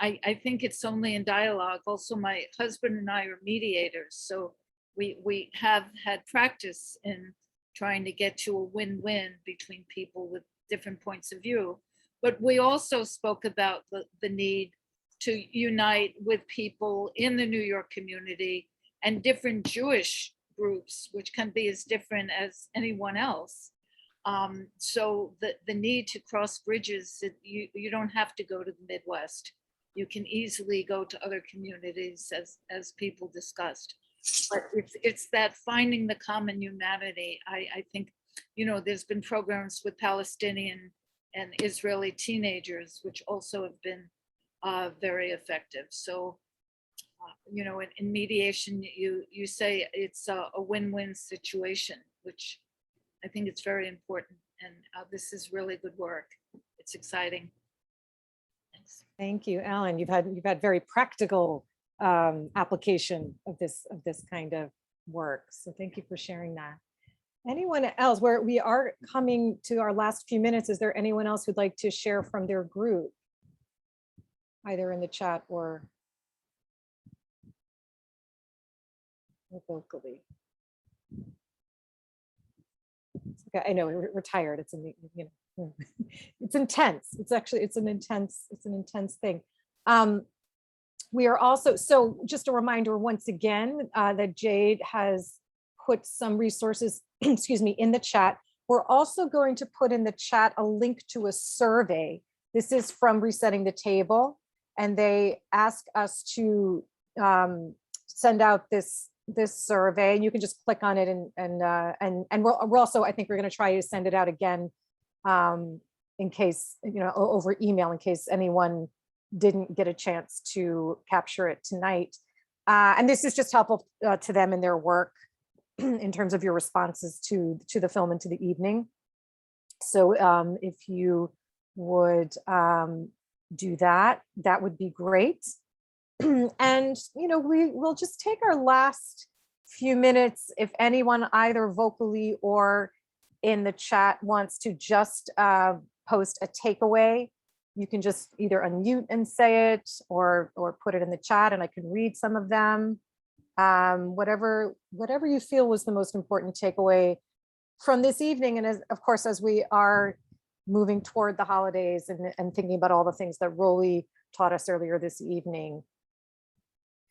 I think it's only in dialogue. Also, my husband and I are mediators, so we have had practice in trying to get to a win-win between people with different points of view. But we also spoke about the need to unite with people in the New York community and different Jewish groups, which can be as different as anyone else. So the need to cross bridges, you don't have to go to the Midwest. You can easily go to other communities, as people discussed. But it's that finding the common humanity. I think, you know, there's been programs with Palestinian and Israeli teenagers, which also have been very effective. So, you know, in mediation, you say it's a win-win situation, which I think it's very important. And this is really good work. It's exciting. Thanks. Thank you, Ellen. You've had very practical application of this kind of work. So thank you for sharing that. Anyone else? We are coming to our last few minutes. Is there anyone else who'd like to share from their group, either in the chat or vocally? Okay, I know we're tired. It's it's intense. It's an intense thing. we are also, so just a reminder once again, that Jade has put some resources, excuse me, in the chat. We're also going to put in the chat a link to a survey. This is from Resetting the Table, and they ask us to send out this survey, and you can just click on it, and we're also, I think we're going to try to send it out again in case, over email, in case anyone didn't get a chance to capture it tonight. And this is just helpful to them in their work in terms of your responses to the film and to the evening. So if you would do that, that would be great. And we'll just take our last few minutes if anyone either vocally or in the chat wants to just post a takeaway. You can just either unmute and say it or put it in the chat and I can read some of them. Whatever you feel was the most important takeaway from this evening. And of course, as we are moving toward the holidays and thinking about all the things that Roly taught us earlier this evening,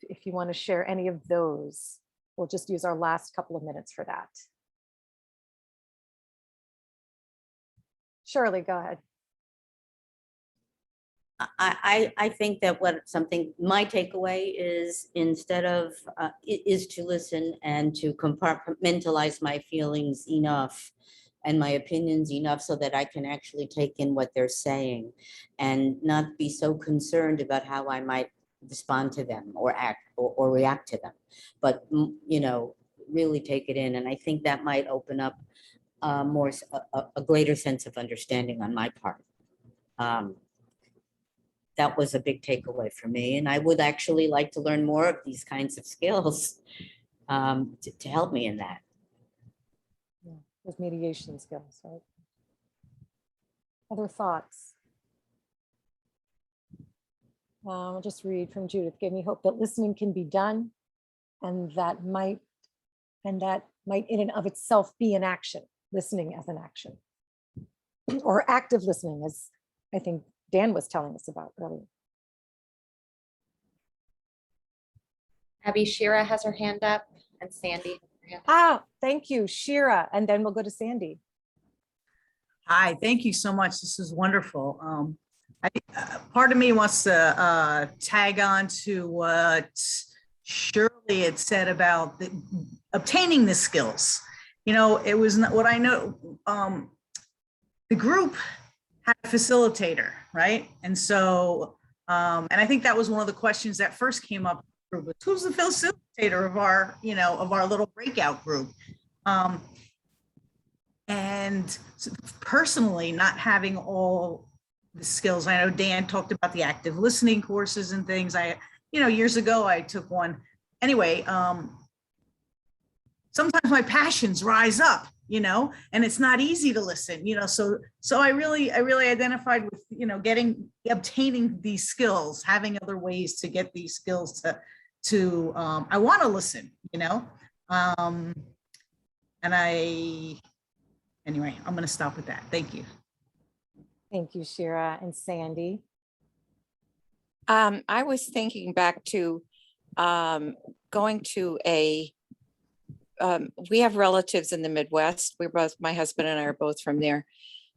if you want to share any of those, we'll just use our last couple of minutes for that. Shirley, go ahead. I think that my takeaway is, instead of is to listen and to compartmentalize my feelings enough and my opinions enough so that I can actually take in what they're saying and not be so concerned about how I might respond to them or act or react to them, but really take it in. And I think that might open up a greater sense of understanding on my part. That was a big takeaway for me. And I would actually like to learn more of these kinds of skills to help me in that. Yeah, those mediation skills, right? Other thoughts? I'll just read from Judith. Gave me hope that listening can be done, and that might in and of itself be an action, listening as an action. Or active listening, as I think Dan was telling us about earlier. Abby, Shira has her hand up, and Sandy has her hand up. Thank you, Shira. And then we'll go to Sandy. Hi, thank you so much. This is wonderful. Part of me wants to tag on to what Shirley had said about obtaining the skills. It was not what I know. The group had a facilitator, right? And so, and I think that was one of the questions that first came up. Who's the facilitator of our, of our little breakout group? And personally, not having all the skills. I know Dan talked about the active listening courses and things. Years ago I took one. Anyway, sometimes my passions rise up, and it's not easy to listen, so I really identified with, obtaining these skills, having other ways to get these skills to I want to listen, and anyway, I'm going to stop with that. Thank you. Thank you, Shira. And Sandy. I was thinking back to going to we have relatives in the Midwest. My husband and I are both from there.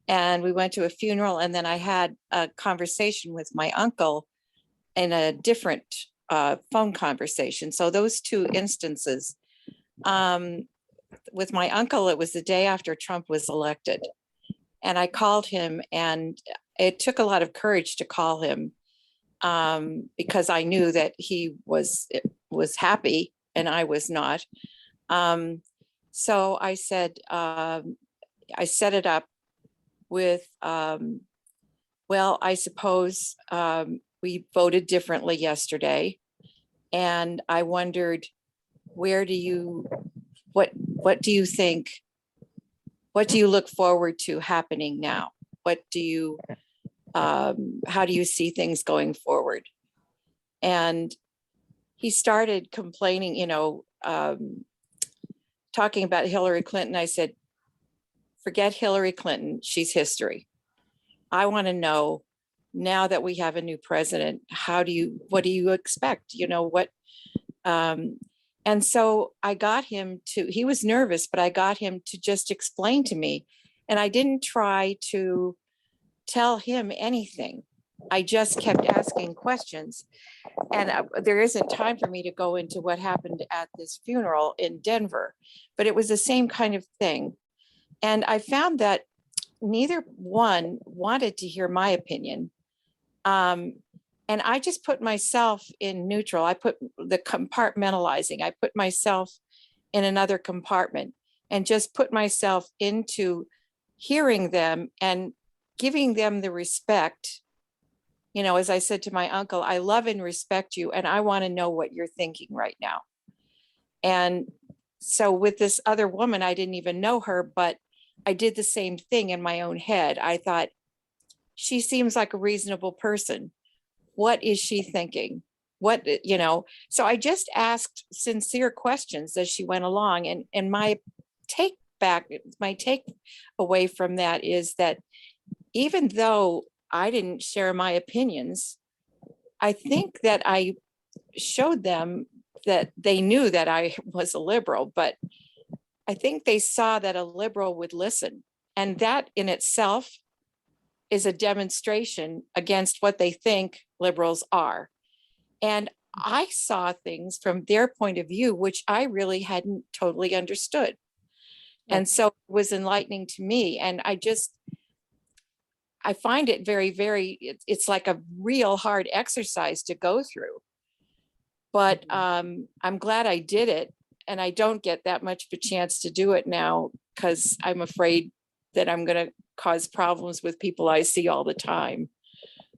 And we went to a funeral, and then I had a conversation with my uncle in a different phone conversation. So those two instances, with my uncle, it was the day after Trump was elected. And I called him, and it took a lot of courage to call him because I knew that he was happy and I was not. So I said, I set it up with, well, I suppose we voted differently yesterday. And I wondered, what do you think? What do you look forward to happening now? How do you see things going forward? And he started complaining, talking about Hillary Clinton. I said, forget Hillary Clinton, she's history. I want to know now that we have a new president, what do you expect? You know, and so I got him he was nervous, but I got him to just explain to me. And I didn't try to tell him anything. I just kept asking questions. And there isn't time for me to go into what happened at this funeral in Denver, but it was the same kind of thing. And I found that neither one wanted to hear my opinion. And I just put myself in neutral. I put the compartmentalizing. I put myself in another compartment and just put myself into hearing them and giving them the respect. You know, as I said to my uncle, I love and respect you, and I want to know what you're thinking right now. And so with this other woman, I didn't even know her, but I did the same thing in my own head. I thought, she seems like a reasonable person. What is she thinking? What, you know, so I just asked sincere questions as she went along. And my take away from that is that even though I didn't share my opinions, I think that I showed them that they knew that I was a liberal, but I think they saw that a liberal would listen. And that in itself is a demonstration against what they think liberals are. And I saw things from their point of view, which I really hadn't totally understood. And so it was enlightening to me. And I find it very, it's like a real hard exercise to go through. But I'm glad I did it. And I don't get that much of a chance to do it now because I'm afraid that I'm going to cause problems with people I see all the time.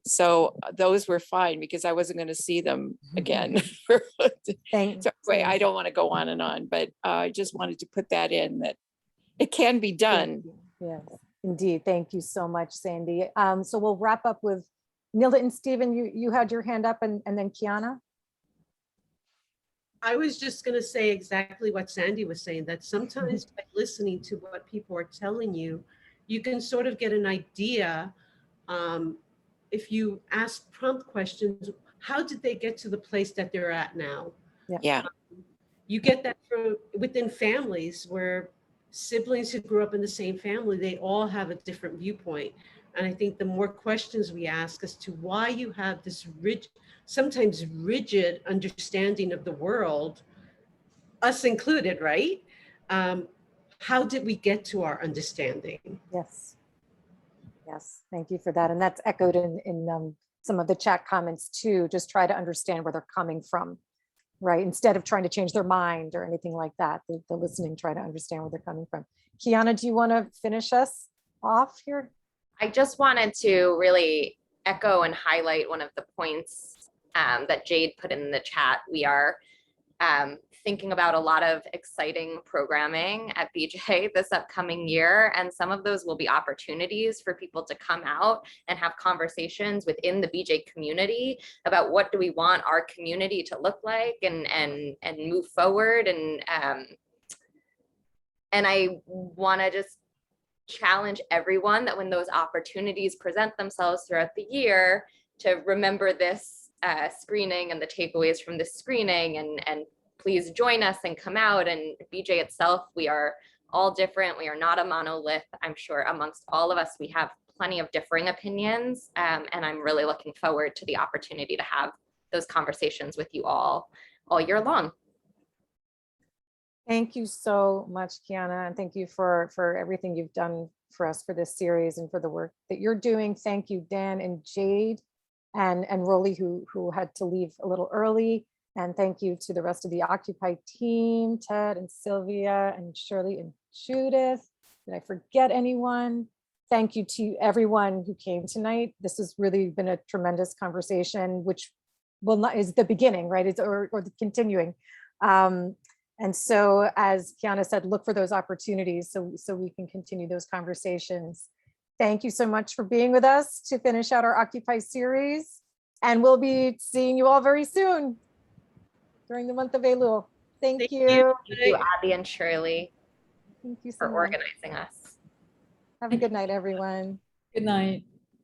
So those were fine because I wasn't going to see them again. So anyway, I don't want to go on and on, but I just wanted to put that in, that it can be done. Yes, indeed. Thank you so much, Sandy. So we'll wrap up with Nilda and Stephen. You had your hand up, and then Kiana. I was just going to say exactly what Sandy was saying, that sometimes by listening to what people are telling you, you can sort of get an idea. If you ask prompt questions, how did they get to the place that they're at now? Yeah. You get that from within families where siblings who grew up in the same family, they all have a different viewpoint. And I think the more questions we ask as to why you have this sometimes rigid understanding of the world, us included, right? How did we get to our understanding? Yes. Yes, thank you for that. And that's echoed in some of the chat comments too. Just try to understand where they're coming from, right? Instead of trying to change their mind or anything like that, the listening, try to understand where they're coming from. Kiana, do you want to finish us off here? I just wanted to really echo and highlight one of the points that Jade put in the chat. We are thinking about a lot of exciting programming at BJ this upcoming year, and some of those will be opportunities for people to come out and have conversations within the BJ community about what do we want our community to look like and move forward. And I want to just challenge everyone that when those opportunities present themselves throughout the year, to remember this screening and the takeaways from this screening, and please join us and come out. And BJ itself, we are all different. We are not a monolith. I'm sure amongst all of us, we have plenty of differing opinions. And I'm really looking forward to the opportunity to have those conversations with you all year long. Thank you so much, Kiana, and thank you for everything you've done for us for this series and for the work that you're doing. Thank you, Dan and Jade and Roly, who had to leave a little early. And thank you to the rest of the Occupy team, Ted and Sylvia and Shirley and Judith. Did I forget anyone? Thank you to everyone who came tonight. This has really been a tremendous conversation, which is the beginning, right? It's or the continuing. And so, as Kiana said, look for those opportunities so we can continue those conversations. Thank you so much for being with us to finish out our Occupy series. And we'll be seeing you all very soon during the month of Elul. Thank you. Thank you, Abby and Shirley, Thank you so for much. organizing us. Have a good night, everyone. Good night.